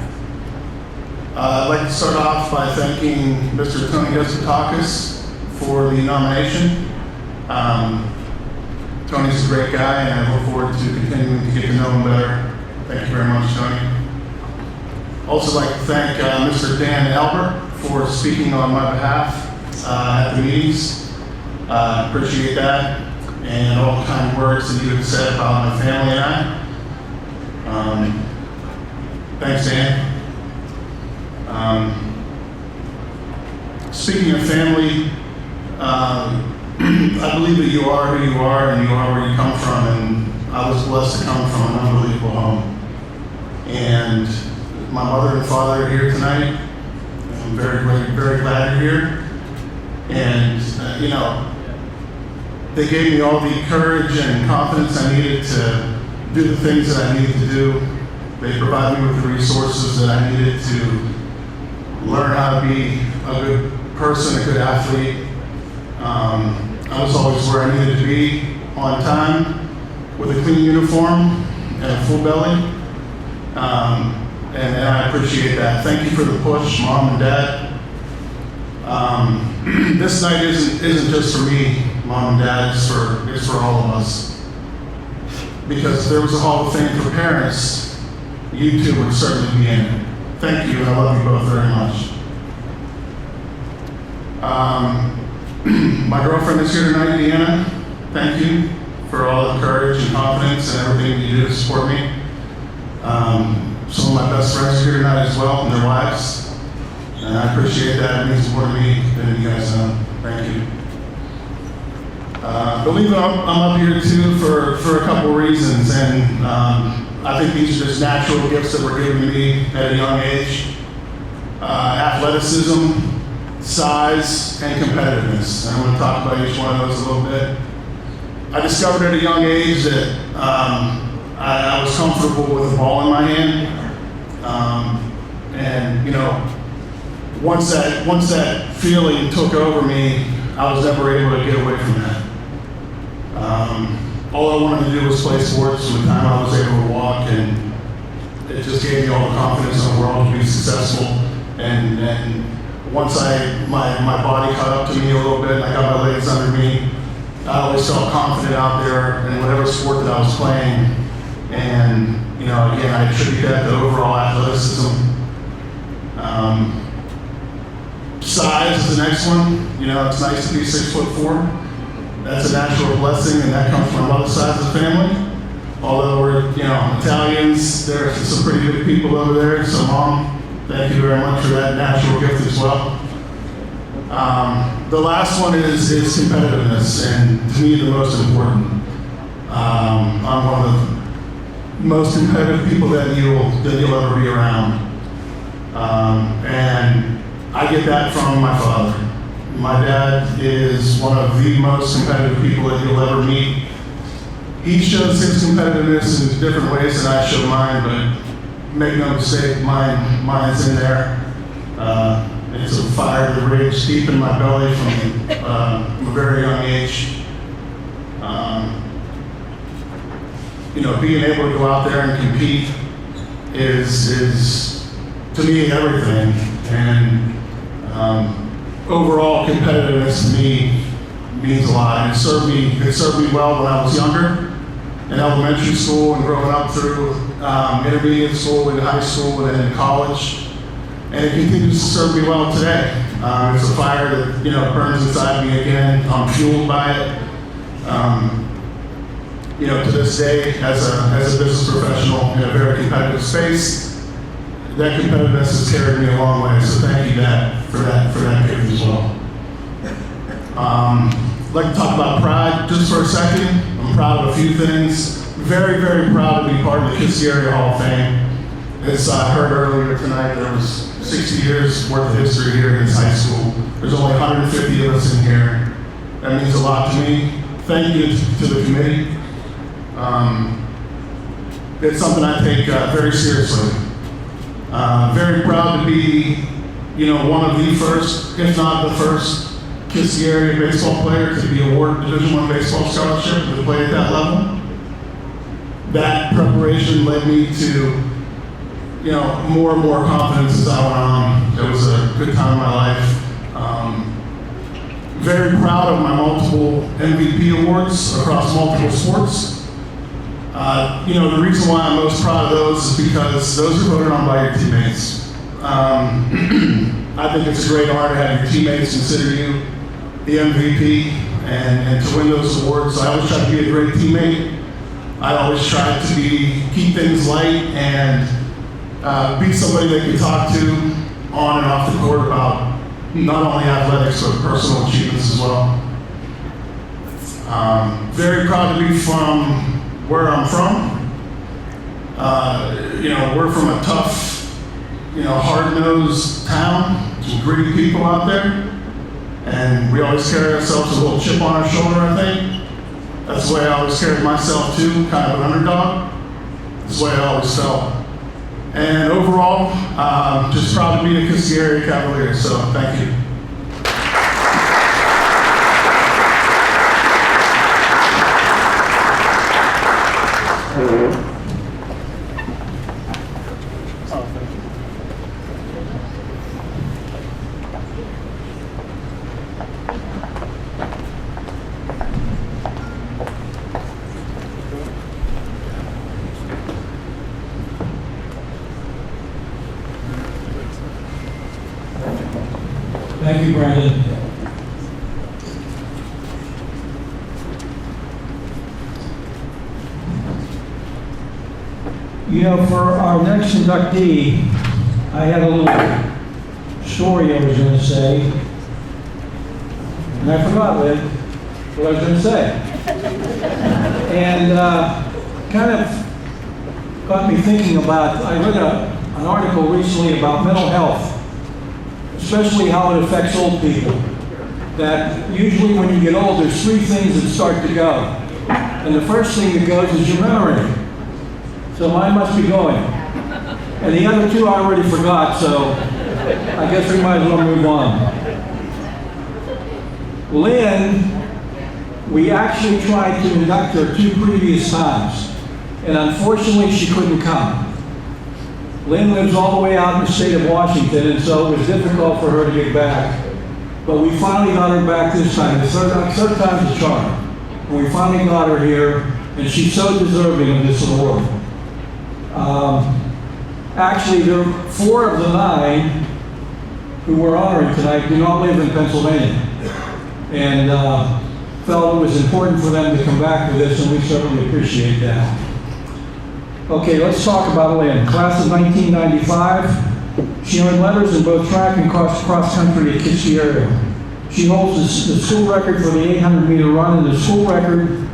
I'd like to start off by thanking Mr. Tony Yostatakis for the nomination. Tony's a great guy, and I look forward to continuing to get to know him better. Thank you very much, Tony. Also like to thank Mr. Dan Albert for speaking on my behalf at the meetings. Appreciate that, and all the kind words that you have said about my family and I. Thanks, Dan. Speaking of family, I believe that you are who you are and you are where you come from, and I was blessed to come from an unbelievable home. And my mother and father are here tonight. I'm very, very, very glad you're here. And, you know, they gave me all the courage and confidence I needed to do the things that I needed to do. They provided me with the resources that I needed to learn how to be a good person, a good athlete. I was always where I needed to be, on time, with a clean uniform and a full belly. And I appreciate that. Thank you for the push, Mom and Dad. This night isn't just for me, Mom and Dad, it's for all of us. Because if there was a Hall of Fame for parents, you two would certainly be in it. Thank you, and I love you both very much. My girlfriend is here tonight, Deanna. Thank you for all the courage and confidence and everything you do to support me. Some of my best friends are here tonight as well, and their wives. And I appreciate that. It means more to me than you guys know. Thank you. Believe it, I'm up here too for a couple reasons, and I think these are just natural gifts that were given to me at a young age. Athleticism, size, and competitiveness. And I'm going to talk about each one of those a little bit. I discovered at a young age that I was comfortable with the ball in my hand. And you know, once that feeling took over me, I was never able to get away from that. All I wanted to do was play sports from the time I was able to walk, and it just gave me all the confidence in the world to be successful. And once my body caught up to me a little bit, and I got my legs under me, I always felt confident out there in whatever sport that I was playing. And you know, again, I attribute that to overall athleticism. Size is the next one. You know, it's nice to be 6'4". That's a natural blessing, and that comes from my mother's side of the family. Although we're, you know, Italians, there are some pretty good people over there. So, Mom, thank you very much for that natural gift as well. The last one is competitiveness, and to me, the most important. I'm one of the most competitive people that you'll ever be around, and I get that from my father. My dad is one of the most competitive people that you'll ever meet. He shows his competitiveness in different ways than I show mine, but make no mistake, mine's in there. It's a fire that raged deep in my belly from a very young age. You know, being able to go out there and compete is to me everything. And overall competitiveness to me means a lot. It served me well when I was younger, in elementary school and growing up through intermediate school and high school and then college. And it continues to serve me well today. It's a fire that, you know, burns inside me again. I'm fueled by it. You know, to this day, as a business professional in a very competitive space, that competitiveness has carried me a long way. So thank you, Dad, for that gift as well. I'd like to talk about pride just for a second. I'm proud of a few things. Very, very proud to be part of the Kiski Area Hall of Fame. As I heard earlier tonight, there was 60 years worth of history here in this high school. There's only 150 of us in here. That means a lot to me. Thank you to the committee. It's something I take very seriously. Very proud to be, you know, one of the first, if not the first, Kiski area baseball player to be awarded Division I baseball scholarship to play at that level. That preparation led me to, you know, more and more confidence as I went on. It was a good time in my life. Very proud of my multiple MVP awards across multiple sports. You know, the reason why I'm most proud of those is because those are voted on by your teammates. I think it's a great honor to have your teammates consider you the MVP and to win those awards. I always try to be a great teammate. I always try to keep things light and be somebody they can talk to on and off the court about not only athletics but personal achievements as well. Very proud to be from where I'm from. You know, we're from a tough, you know, hard-nosed town, some gritty people out there, and we always carry ourselves with a little chip on our shoulder, I think. That's the way I always carried myself too, kind of an underdog. That's the way I always felt. And overall, just proud to be a Kiski area Cavalier, so thank you. Thank you, Brandon. You know, for our next inductee, I had a little story I was going to say, and I forgot what I was going to say. And kind of got me thinking about, I read an article recently about mental health, especially how it affects old people. That usually when you get old, there's three things that start to go. And the first thing that goes is your memory. So mine must be going. And the other two I already forgot, so I guess we might as well move on. Lynn, we actually tried to induct her 2 previous times, and unfortunately she couldn't come. Lynn lives all the way out in the state of Washington, and so it was difficult for her to get back. But we finally got her back this time. The third time's a charm. And we finally got her here, and she's so deserving of this award. Actually, there are 4 of the 9 who we're honoring tonight do not live in Pennsylvania. And felt it was important for them to come back to this, and we certainly appreciate that. Okay, let's talk about Lynn. Class of 1995. She earned letters in both track and cross country at Kiski area. She holds the school record for the 800-meter run and the school record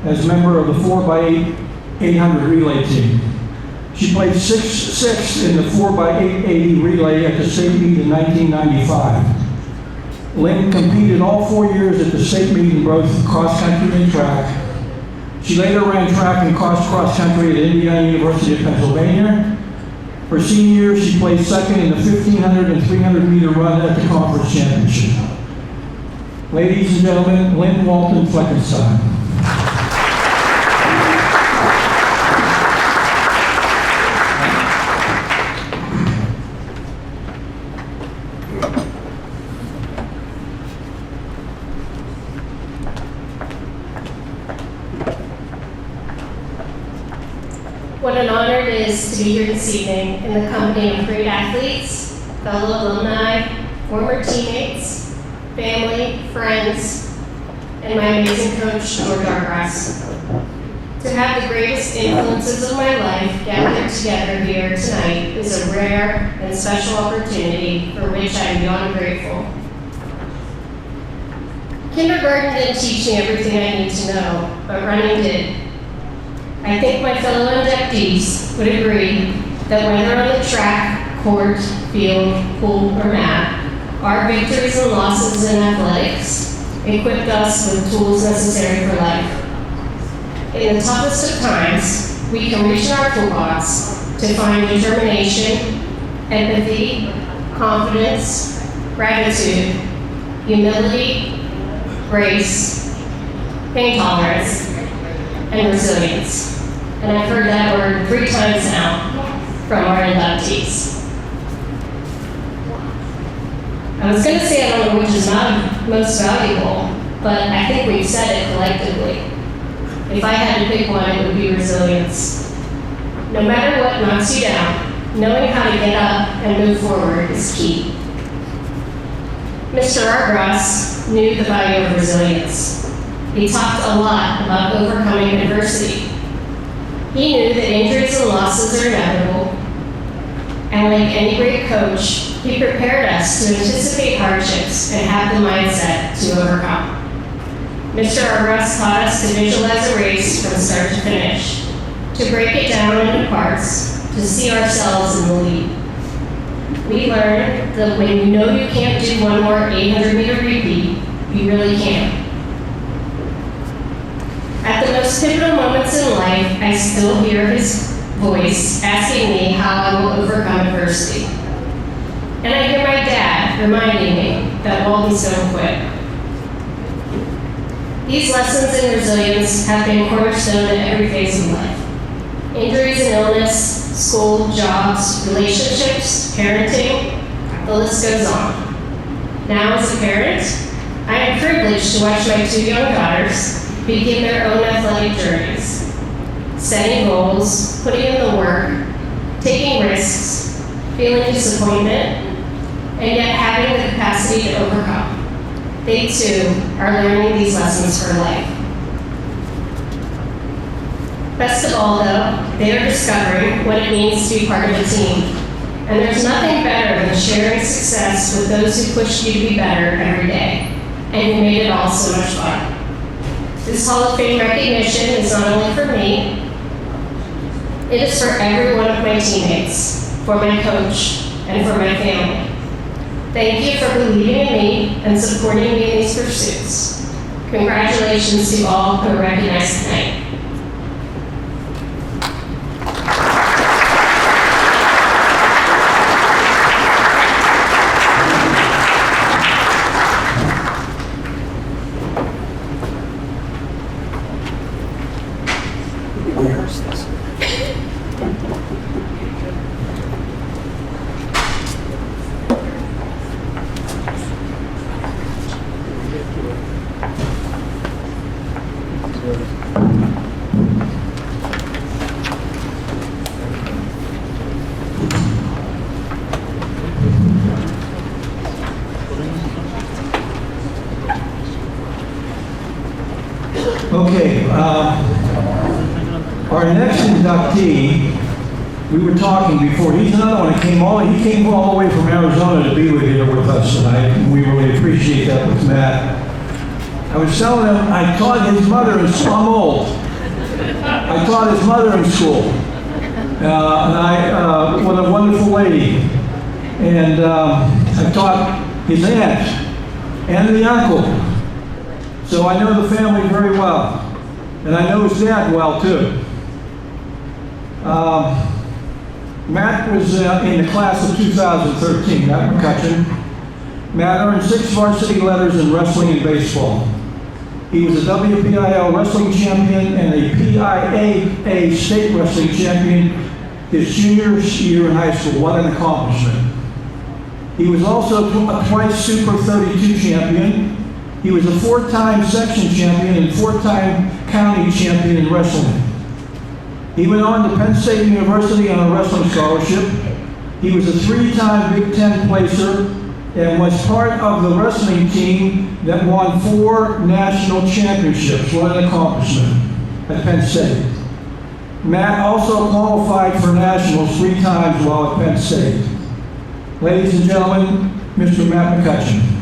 as member of the 4x8 800 relay team. She played sixth in the 4x8 relay at the state meet in 1995. Lynn competed all 4 years at the state meet in both cross country and track. She later ran track and cross country at Indiana University of Pennsylvania. Her senior year, she placed second in the 1,500 and 300-meter run at the conference championship. Ladies and gentlemen, Lynn Walton Fleckenstein. What an honor it is to be here this evening in the company of great athletes, fellow alumni, former teammates, family, friends, and my amazing coach, George Argras. To have the greatest influences of my life gathered together here tonight is a rare and special opportunity for which I am beyond grateful. Kindergarten didn't teach me everything I need to know, but running did. I think my fellow inductees would agree that when they're on the track, court, field, pool, or mat, our victories and losses in athletics equipped us with tools necessary for life. In the toughest of times, we can reach in our toolbox to find determination, empathy, confidence, gratitude, humility, grace, pain tolerance, and resilience. And I've heard that word 3 times now from our inductees. I was going to say I don't know which is most valuable, but I think we've said it collectively. If I had to pick one, it would be resilience. No matter what knocks you down, knowing how to get up and move forward is key. Mr. Argras knew the value of resilience. He talked a lot about overcoming adversity. He knew that injuries and losses are inevitable, and like any great coach, he prepared us to anticipate hardships and have the mindset to overcome. Mr. Argras taught us to visualize a race from start to finish, to break it down into parts, to see ourselves in the lead. We learned that when you know you can't do one more 800-meter repeat, you really can't. At the most pivotal moments in life, I still hear his voice asking me how I will overcome adversity. And I hear my dad reminding me that Waltons don't quit. These lessons in resilience have been cornerstone in every phase of life. Injuries and illness, school, jobs, relationships, parenting, the list goes on. Now as a parent, I am privileged to watch my 2 young daughters begin their own athletic journeys, setting goals, putting in the work, taking risks, feeling disappointment, and yet having the capacity to overcome. They too are learning these lessons for life. Best of all, though, they are discovering what it means to be part of a team. And there's nothing better than sharing success with those who pushed you to be better every day, and who made it all so much fun. This Hall of Fame recognition is not only for me, it is for every one of my teammates, for my coach, and for my family. Thank you for believing in me and supporting me in these pursuits. Congratulations to all who are recognized tonight. Okay, our next inductee, we were talking before, he's another one that came all the way from Arizona to be here with us tonight, and we really appreciate that with Matt. I was telling him, I taught his mother in school, I'm old. I taught his mother in school, and what a wonderful lady. And I taught his aunt and the uncle. So I know the family very well, and I know his dad well too. Matt was in the class of 2013, Matt McCutcheon. Matt earned 6 varsity letters in wrestling and baseball. He was a WPIL wrestling champion and a PIAA state wrestling champion his junior year in high school. What an accomplishment. He was also a twice Super 32 champion. He was a 4-time section champion and 4-time county champion in wrestling. He went on to Penn State University on a wrestling scholarship. He was a 3-time Big Ten placer and was part of the wrestling team that won 4 national championships. What an accomplishment at Penn State. Matt also qualified for nationals 3 times while at Penn State. Ladies and gentlemen, Mr. Matt McCutcheon.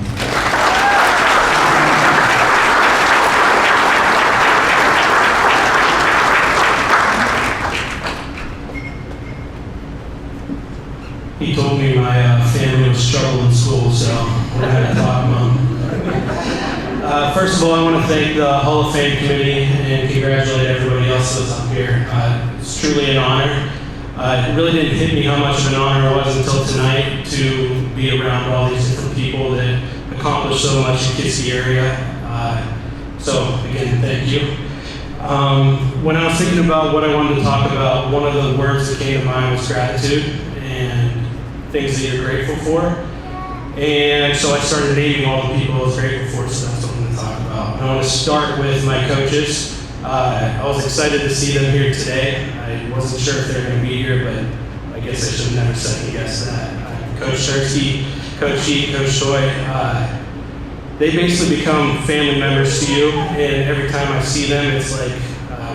He told me my family was struggling in school, so I had to talk Mom. First of all, I want to thank the Hall of Fame committee and congratulate everybody else that's up here. It's truly an honor. It really didn't hit me how much of an honor it was until tonight to be around all these different people that accomplished so much in Kiski area. So again, thank you. When I was thinking about what I wanted to talk about, one of the words that came to mind was gratitude and things that you're grateful for. And so I started naming all the people I was grateful for, so that's what I'm going to talk about. I want to start with my coaches. I was excited to see them here today. I wasn't sure if they were going to be here, but I guess I should have never second-guessed that. Coach Shersky, Coach G, Coach Choi, they basically become family members to you, and every time I see them, it's like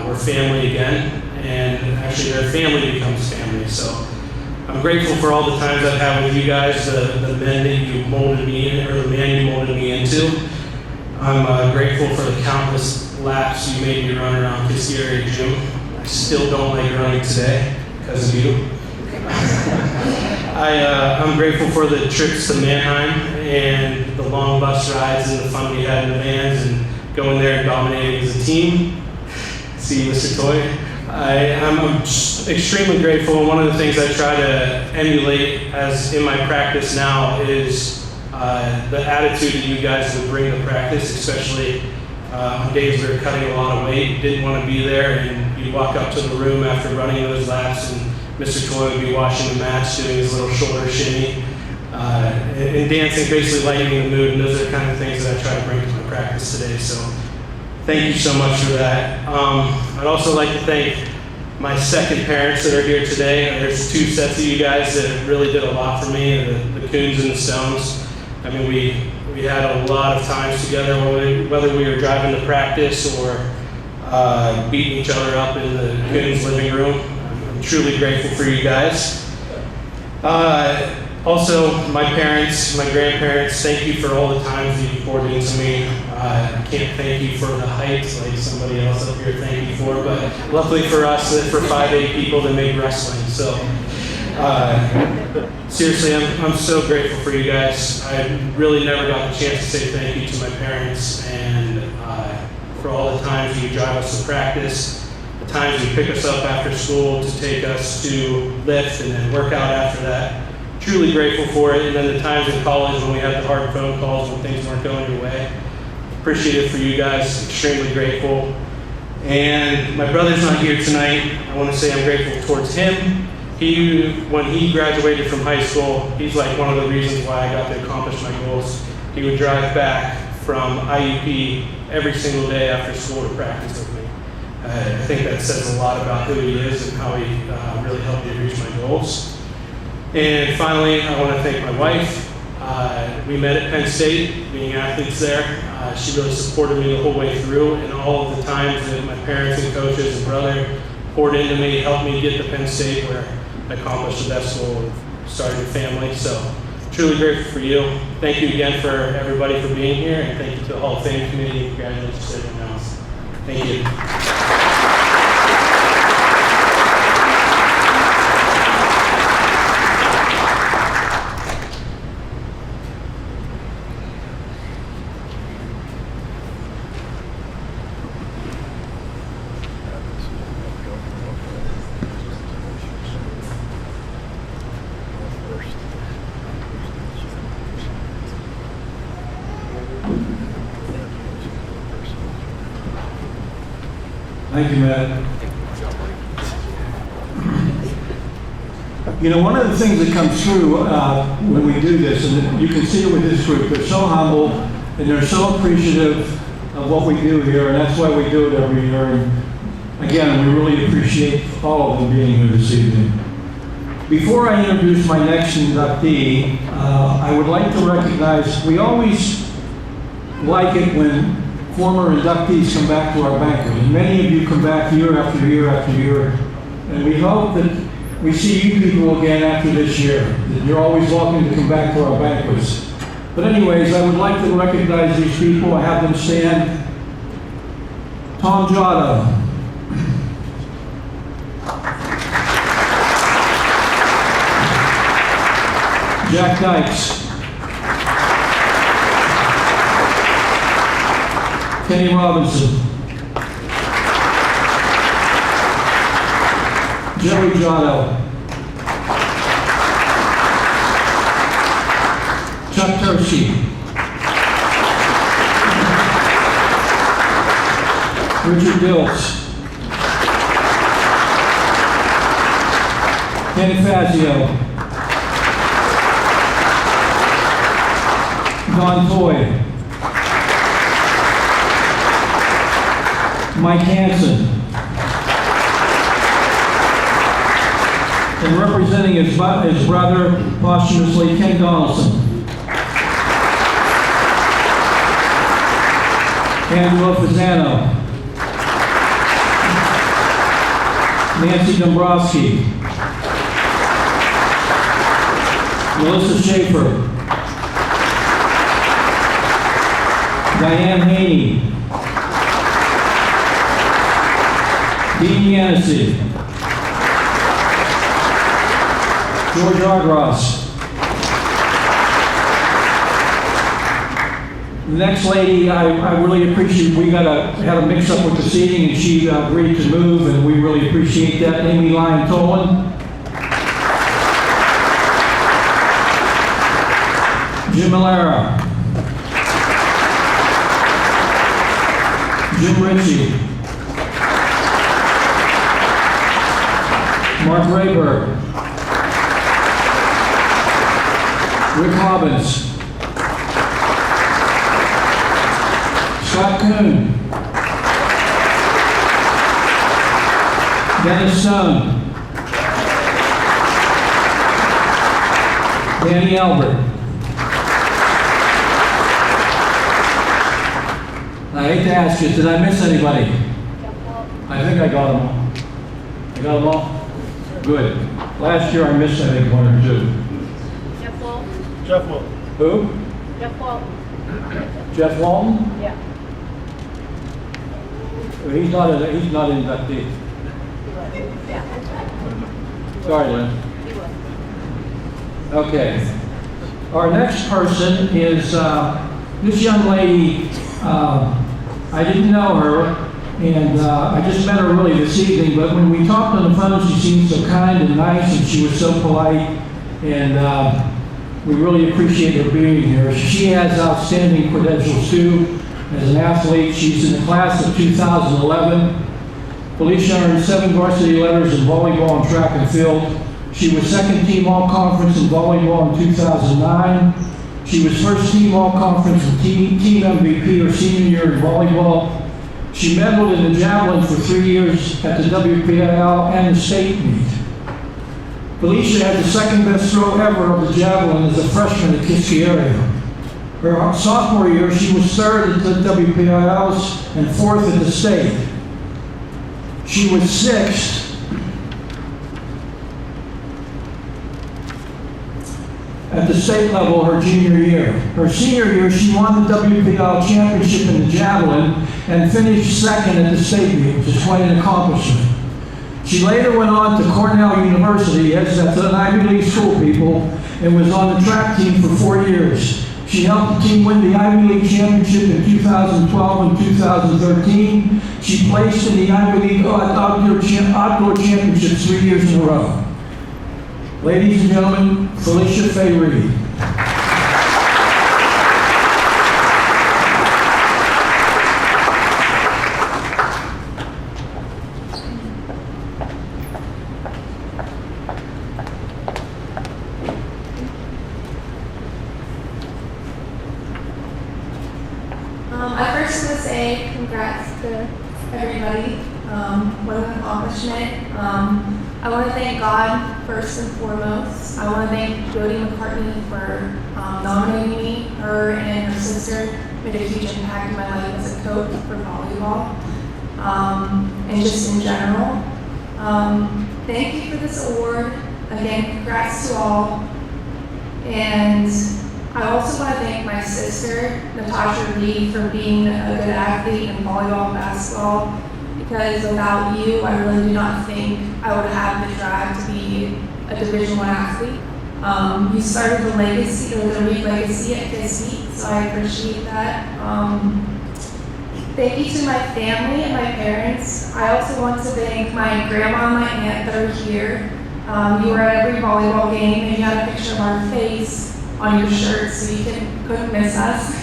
we're family again, and actually their family becomes family. So I'm grateful for all the times I've had with you guys, the men that you molded me in, or the man you molded me into. I'm grateful for the countless laps you made me run around Kiski area gym. I still don't like running today because of you. I'm grateful for the trips to Mannheim and the long bus rides and the fun we had in the vans and going there and dominating as a team. See you, Mr. Toy. I'm extremely grateful, and one of the things I try to emulate as in my practice now is the attitude that you guys would bring to practice, especially on days we were cutting a lot of weight, didn't want to be there, and you'd walk up to the room after running those laps, and Mr. Toy would be washing the mats, doing his little shoulder shimmy, and dancing, basically lightening the mood, and those are the kind of things that I try to bring to my practice today. So thank you so much for that. I'd also like to thank my second parents that are here today. There's 2 sets of you guys that really did a lot for me, the Coons and the Stones. I mean, we had a lot of times together, whether we were driving to practice or beating each other up in the Coons living room. I'm truly grateful for you guys. Also, my parents, my grandparents, thank you for all the times that you poured into me. I can't thank you for the heights like somebody else up here thank you for, but luckily for us, for 5'8" people that make wrestling. So, seriously, I'm so grateful for you guys. I really never got the chance to say thank you to my parents, and for all the times you drive us to practice, the times you pick us up after school to take us to lift and then work out after that. Truly grateful for it. And then the times in college when we had the hard phone calls when things weren't going your way. Appreciate it for you guys. Extremely grateful. And my brother's not here tonight. I want to say I'm grateful towards him. When he graduated from high school, he's like one of the reasons why I got to accomplish my goals. He would drive back from IUP every single day after school to practice with me. I think that says a lot about who he is and how he really helped me reach my goals. And finally, I want to thank my wife. We met at Penn State, being athletes there. She really supported me the whole way through, and all of the times that my parents and coaches and brother poured into me, helped me get to Penn State, where I accomplished the best goal of starting a family. So, truly grateful for you. Thank you again for everybody for being here, and thank you to the Hall of Fame committee. Congratulations to everyone else. Thank you. Thank you, Matt. You know, one of the things that comes through when we do this, and you can see it with this group, they're so humble and they're so appreciative of what we do here, and that's why we do it every year. And again, we really appreciate all of them being here this evening. Before I introduce my next inductee, I would like to recognize, we always like it when former inductees come back to our banquet. And many of you come back year after year after year. And we hope that we see you people again after this year. That you're always welcome to come back to our banquets. But anyways, I would like to recognize these people. I have them stand. Tom Giotto. Jack Dykes. Kenny Robinson. Joey Giotto. Chuck Tursi. Richard Dilts. Kenny Fazio. Don Toy. Mike Hansen. And representing his brother posthumously, Ken Donaldson. Angelo Fasano. Nancy Dombrowski. Melissa Schaefer. Diane Haney. Dean Yancey. George Argros. The next lady, I really appreciate, we had a mix up with the seating and she agreed to move and we really appreciate that. Amy Lyon Tolan. Jim Malera. Jim Ritchie. Mark Rayberg. Rick Hobbins. Scott Kuhn. Dennis Stone. Danny Albert. I hate to ask you, did I miss anybody? I think I got them all. I got them all? Good. Last year I missed, I think, one or two. Jeff Walton. Jeff will. Who? Jeff Walton. Jeff Walton? Yeah. He's not an inductee. Yeah. Sorry, Lynn. He was. Okay. Our next person is this young lady. I didn't know her, and I just met her really this evening, but when we talked on the phone, she seemed so kind and nice, and she was so polite, and we really appreciate her being here. She has outstanding credentials, too. As an athlete, she's in the class of 2011. Felicia earned 7 varsity letters in volleyball and track and field. She was second team all-conference in volleyball in 2009. She was first team all-conference and team MVP her senior year in volleyball. She medaled in the javelin for 3 years at the WPIL and the state meet. Felicia had the second best throw ever of the javelin as a freshman at Kiski area. Her sophomore year, she was third at the WPILs and fourth at the state. She was sixth at the state level her junior year. Her senior year, she won the WPIL championship in the javelin and finished second at the state meet, which is quite an accomplishment. She later went on to Cornell University, yes, that's an Ivy League school, people, and was on the track team for 4 years. She helped the team win the Ivy League championship in 2012 and 2013. She placed in the Ivy League outdoor championships 3 years in a row. Ladies and gentlemen, Felicia Faye Reed. I first want to say congrats to everybody. What an accomplishment. I want to thank God first and foremost. I want to thank Jody McCartney for nominating me. Her and her sister made a huge impact in my life as a coach for volleyball, and just in general. Thank you for this award. Again, congrats to all. And I also want to thank my sister, Natasha Reed, for being a good athlete in volleyball and basketball, because without you, I really do not think I would have the drive to be a Division I athlete. You started the legacy, or the Reed legacy at Kiski, so I appreciate that. Thank you to my family and my parents. I also want to thank my grandma and my aunt that are here. You were at every volleyball game, and you had a picture of our face on your shirt, so you couldn't miss us.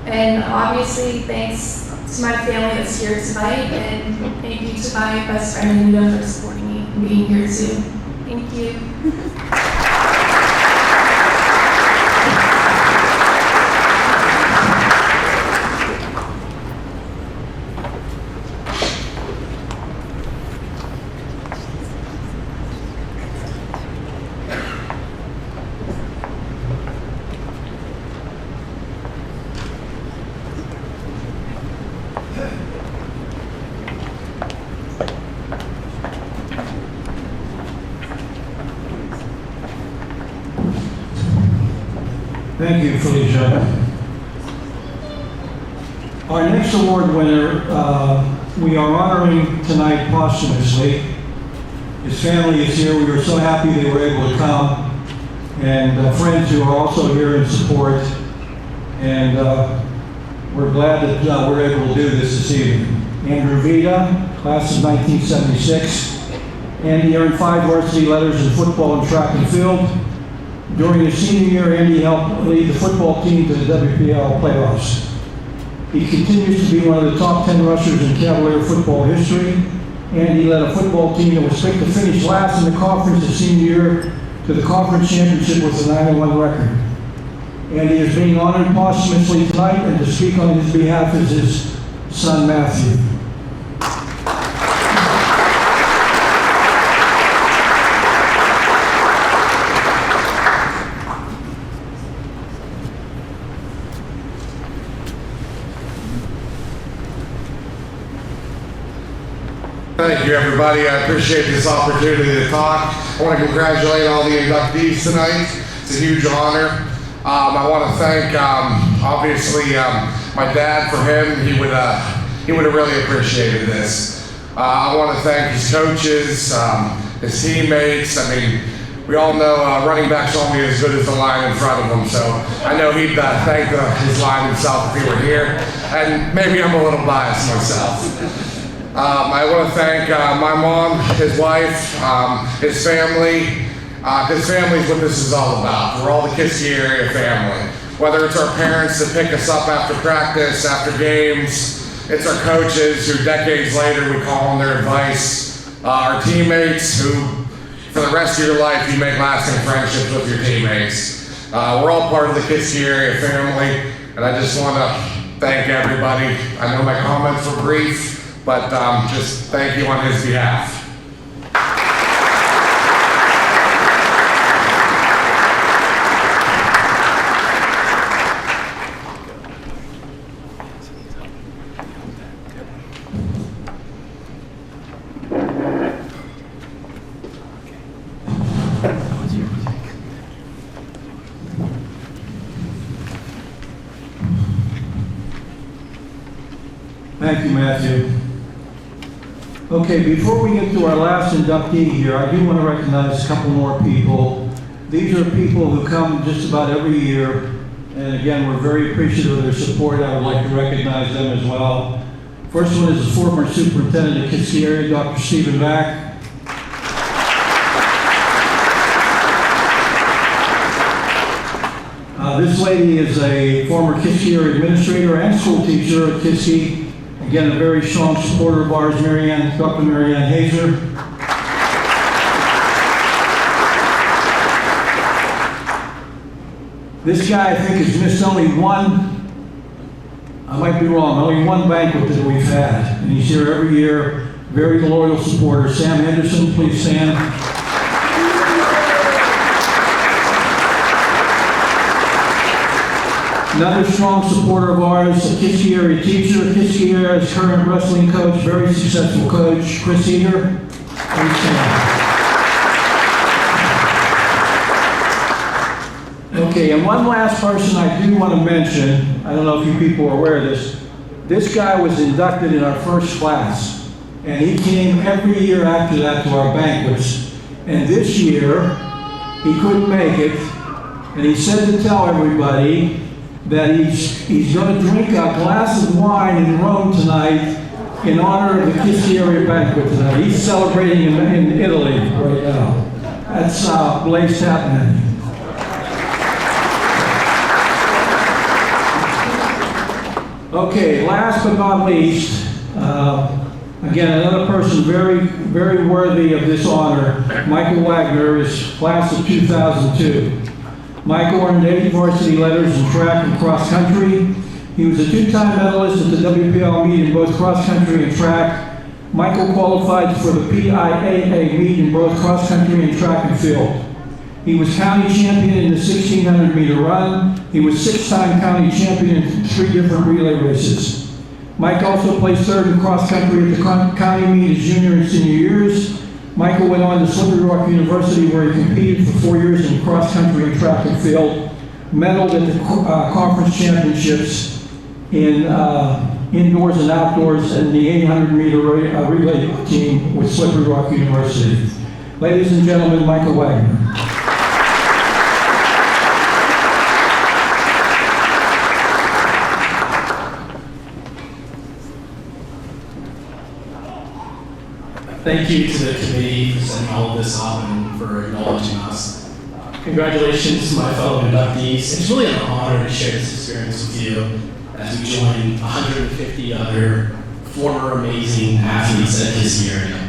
And obviously, thanks to my family that's here tonight, and thank you to my best friend Anita for supporting me and being here too. Thank you. Thank you, Felicia. Our next award winner, we are honoring tonight posthumously. His family is here. We were so happy they were able to come. And friends who are also here in support. And we're glad that we're able to do this evening. Andrew Vita, class of 1976. Andy earned 5 varsity letters in football and track and field. During his senior year, Andy helped lead the football team to the WPL playoffs. He continues to be one of the top 10 rushers in Cavalier football history. Andy led a football team that was picked to finish last in the conference his senior year to the conference championship with a 9-1 record. Andy is being honored posthumously tonight, and to speak on his behalf is his son, Matthew. Thank you, everybody. I appreciate this opportunity to talk. I want to congratulate all the inductees tonight. It's a huge honor. I want to thank, obviously, my dad. For him, he would have really appreciated this. I want to thank his coaches, his teammates. I mean, we all know running back's only as good as the line in front of him, so I know he'd thank his line himself if he were here. And maybe I'm a little biased myself. I want to thank my mom, his wife, his family. His family's what this is all about. We're all the Kiski area family. Whether it's our parents that pick us up after practice, after games, it's our coaches who decades later we call on their advice, our teammates who, for the rest of your life, you make lasting friendships with your teammates. We're all part of the Kiski area family, and I just want to thank everybody. I know my comments were brief, but just thank you on his behalf. Thank you, Matthew. Okay, before we get to our last inductee here, I do want to recognize a couple more people. These are people who come just about every year, and again, we're very appreciative of their support. I would like to recognize them as well. First one is the former superintendent of Kiski area, Dr. Stephen Back. This lady is a former Kiski area administrator and school teacher at Kiski. Again, a very strong supporter of ours, Dr. Marianne Hazer. This guy, I think, has missed only one, I might be wrong, only one banquet that we've had. And he's here every year, very loyal supporter. Sam Henderson, please stand. Another strong supporter of ours, a Kiski area teacher, Kiski area's current wrestling coach, very successful coach, Chris Eater. Please stand. Okay, and one last person I do want to mention, I don't know if you people are aware of this. This guy was inducted in our first class, and he came every year after that to our banquets. And this year, he couldn't make it, and he said to tell everybody that he's going to drink a glass of wine in Rome tonight in honor of the Kiski area banquet tonight. He's celebrating in Italy right now. That's Blaise happening. Okay, last but not least, again, another person very, very worthy of this honor, Michael Wagner, is class of 2002. Michael earned 8 varsity letters in track and cross country. He was a 2-time medalist at the WPL meet in both cross country and track. Michael qualified for the PIAA meet in both cross country and track and field. He was county champion in the 1,600 meter run. He was 6-time county champion in 3 different relay races. Mike also placed 3rd in cross country at the county meet his junior and senior years. Michael went on to Slippery Rock University, where he competed for 4 years in cross country and track and field, medaled at the conference championships in indoors and outdoors, and the 800 meter relay team with Slippery Rock University. Ladies and gentlemen, Michael Wagner. Thank you to the committee for setting all of this up and for acknowledging us. Congratulations to my fellow inductees. It's really an honor to share this experience with you as we join 150 other former amazing athletes at Kiski area.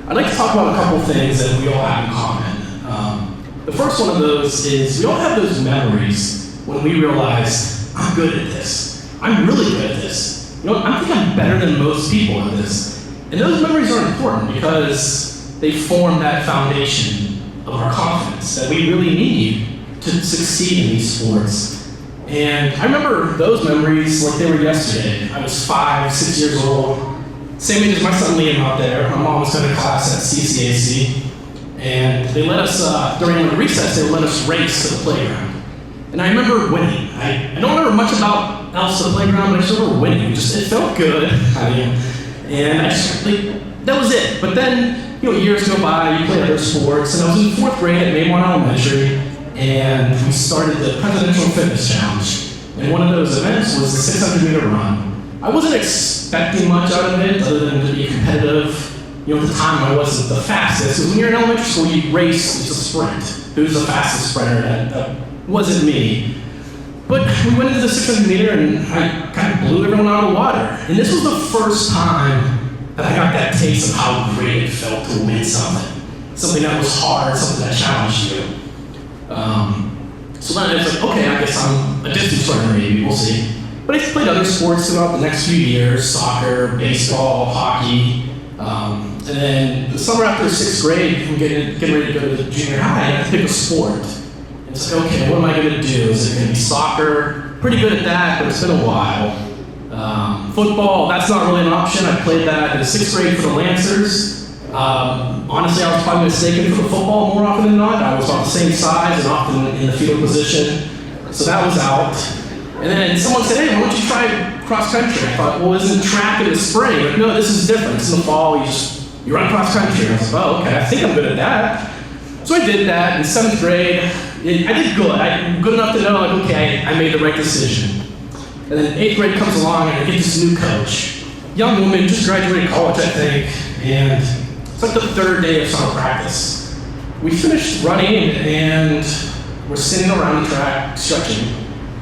I'd like to talk about a couple things that we all have in common. The first one of those is we all have those memories when we realize, I'm good at this. I'm really good at this. You know, I think I'm better than most people at this. And those memories are important because they form that foundation of our confidence that we really need to succeed in these sports. And I remember those memories like they were yesterday. I was 5, 6 years old, same age as my son Liam out there. My mom was going to class at CCAC, and they let us, during the recess, they let us race to the playground. And I remember winning. I don't remember much about else to the playground, but I just remember winning. It felt good. And I just, that was it. But then, years go by, you play other sports, and I was in 4th grade at Mayborn Elementary, and we started the Presidential Fitness Challenge. And one of those events was the 600-meter run. I wasn't expecting much out of it, other than to be competitive. At the time, I wasn't the fastest. Because when you're in elementary school, you race, it's a sprint. Who's the fastest sprinter? That wasn't me. But we went into the 600 meter and I kind of blew everyone out of the water. And this was the first time that I got that taste of how great it felt to win something. Something that was hard, something that challenged you. So then I was like, okay, I guess I'm a distance runner maybe, we'll see. But I played other sports throughout the next few years, soccer, baseball, hockey. And then the summer after 6th grade, I'm getting ready to go to junior high, and I had to pick a sport. It's like, okay, what am I going to do? Is it going to be soccer? Pretty good at that, but it's been a while. Football, that's not really an option. I played that in 6th grade for the Lancers. Honestly, I was probably mistaken for the football more often than not. I was about the same size and often in the fetal position. So that was out. And then someone said, hey, why don't you try cross country? I thought, well, isn't track in the spring? Like, no, this is different. It's in the fall, you run cross country. I was like, oh, okay, I think I'm good at that. So I did that in 7th grade. I did good. Good enough to know, like, okay, I made the right decision. And then 8th grade comes along and I get this new coach. Young woman, just graduated college, I think. And it's like the 3rd day of summer practice. We finished running and we're sitting around the track stretching.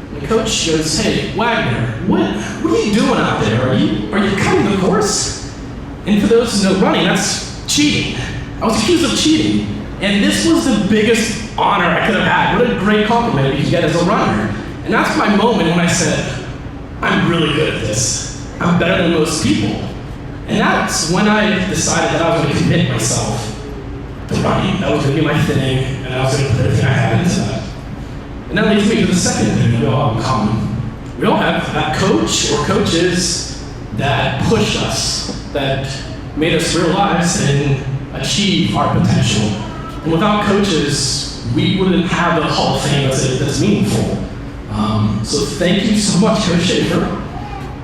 And the coach goes, hey, Wagner, what are you doing out there? Are you cutting the course? And for those who know running, that's cheating. I was accused of cheating. And this was the biggest honor I could have had. What a great compliment you get as a runner. And that's my moment when I said, I'm really good at this. I'm better than most people. And that's when I decided that I was going to commit myself to running. That was going to be my thing, and I was going to put everything I had into that. And that leads me to the second thing we all have in common. We all have that coach or coaches that pushed us, that made us realize and achieve our potential. And without coaches, we wouldn't have the Hall of Fame that's meaningful. So thank you so much, Coach Schaefer,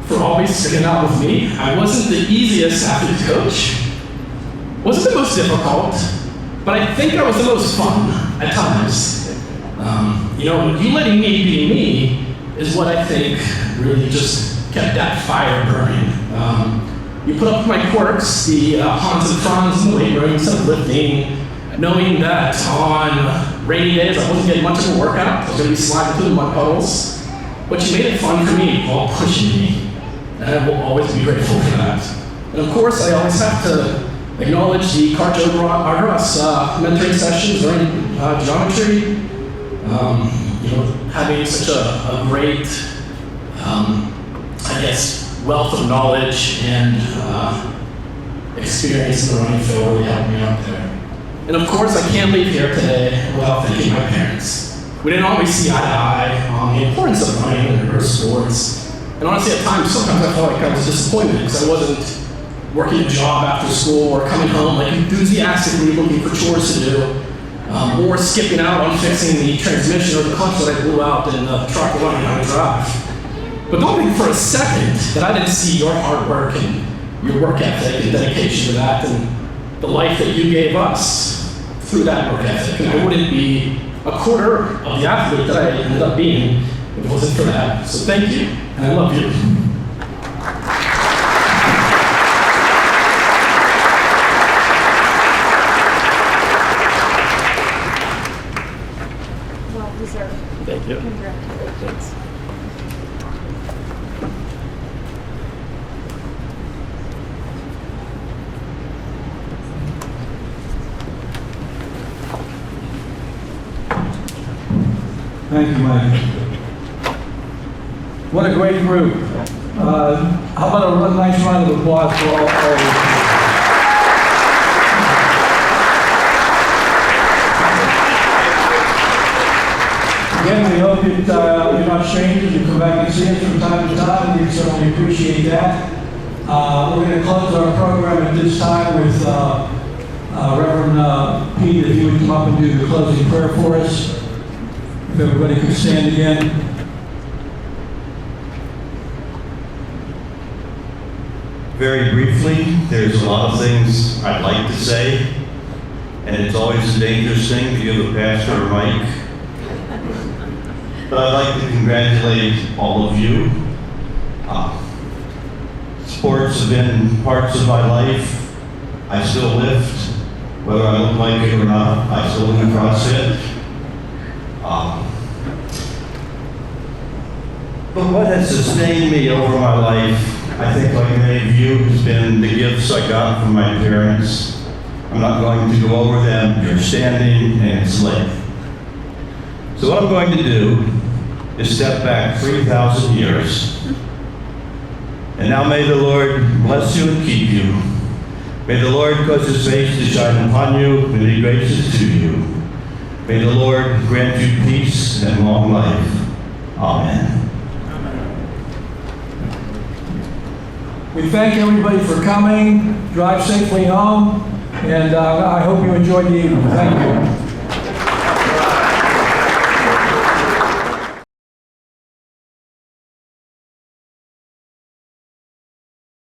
for always sticking out with me. I wasn't the easiest athlete to coach. Wasn't the most difficult, but I think I was the most fun at times. You letting me be me is what I think really just kept that fire burning. You put up my quirks, the Hans and Franz in the weight room, instead of lifting, knowing that on rainy days I wasn't getting much of a workout. I was going to be sliding through the mud puddles. But you made it fun for me while pushing me. And I will always be grateful for that. And of course, I always have to acknowledge the arduous mentoring sessions during geometry. Having such a great, wealth of knowledge and experience in the running field really helped me out there. And of course, I can't leave here today without thanking my parents. We didn't always see eye to eye on the importance of running and sports. And honestly, at times, sometimes I felt like I was disappointed because I wasn't working a job after school or coming home like enthusiastically looking for chores to do, or skipping out on fixing the transmission or the clutch that I blew out in the truck running on a drive. But don't think for a second that I didn't see your hard work and your work ethic and dedication to that and the life that you gave us through that work ethic. And I wouldn't be a quarter of the athlete that I ended up being if it wasn't for that. So thank you, and I love you. Well deserved. Thank you. Congratulations. Thank you, Mike. What a great group. How about a nice round of applause for all of you? Again, we hope you're not strangers. You come back and see us from time to time. We certainly appreciate that. We're going to close our program at this time with Reverend Pete, if you would come up and do the closing prayer for us. If everybody could stand again. Very briefly, there's a lot of things I'd like to say, and it's always a dangerous thing to give a pastor a mic. But I'd like to congratulate all of you. Sports have been parts of my life. I still lift, whether I look like it or not. I still do CrossFit. But what has sustained me over my life, I think like many of you, has been the gifts I got from my parents. I'm not going to go over them. You're standing and it's late. So what I'm going to do is step back 3,000 years. And now may the Lord bless you and keep you. May the Lord cause his face to shine upon you and be gracious to you. May the Lord grant you peace and long life. Amen. We thank everybody for coming. Drive safely home, and I hope you enjoyed the evening. Thank you.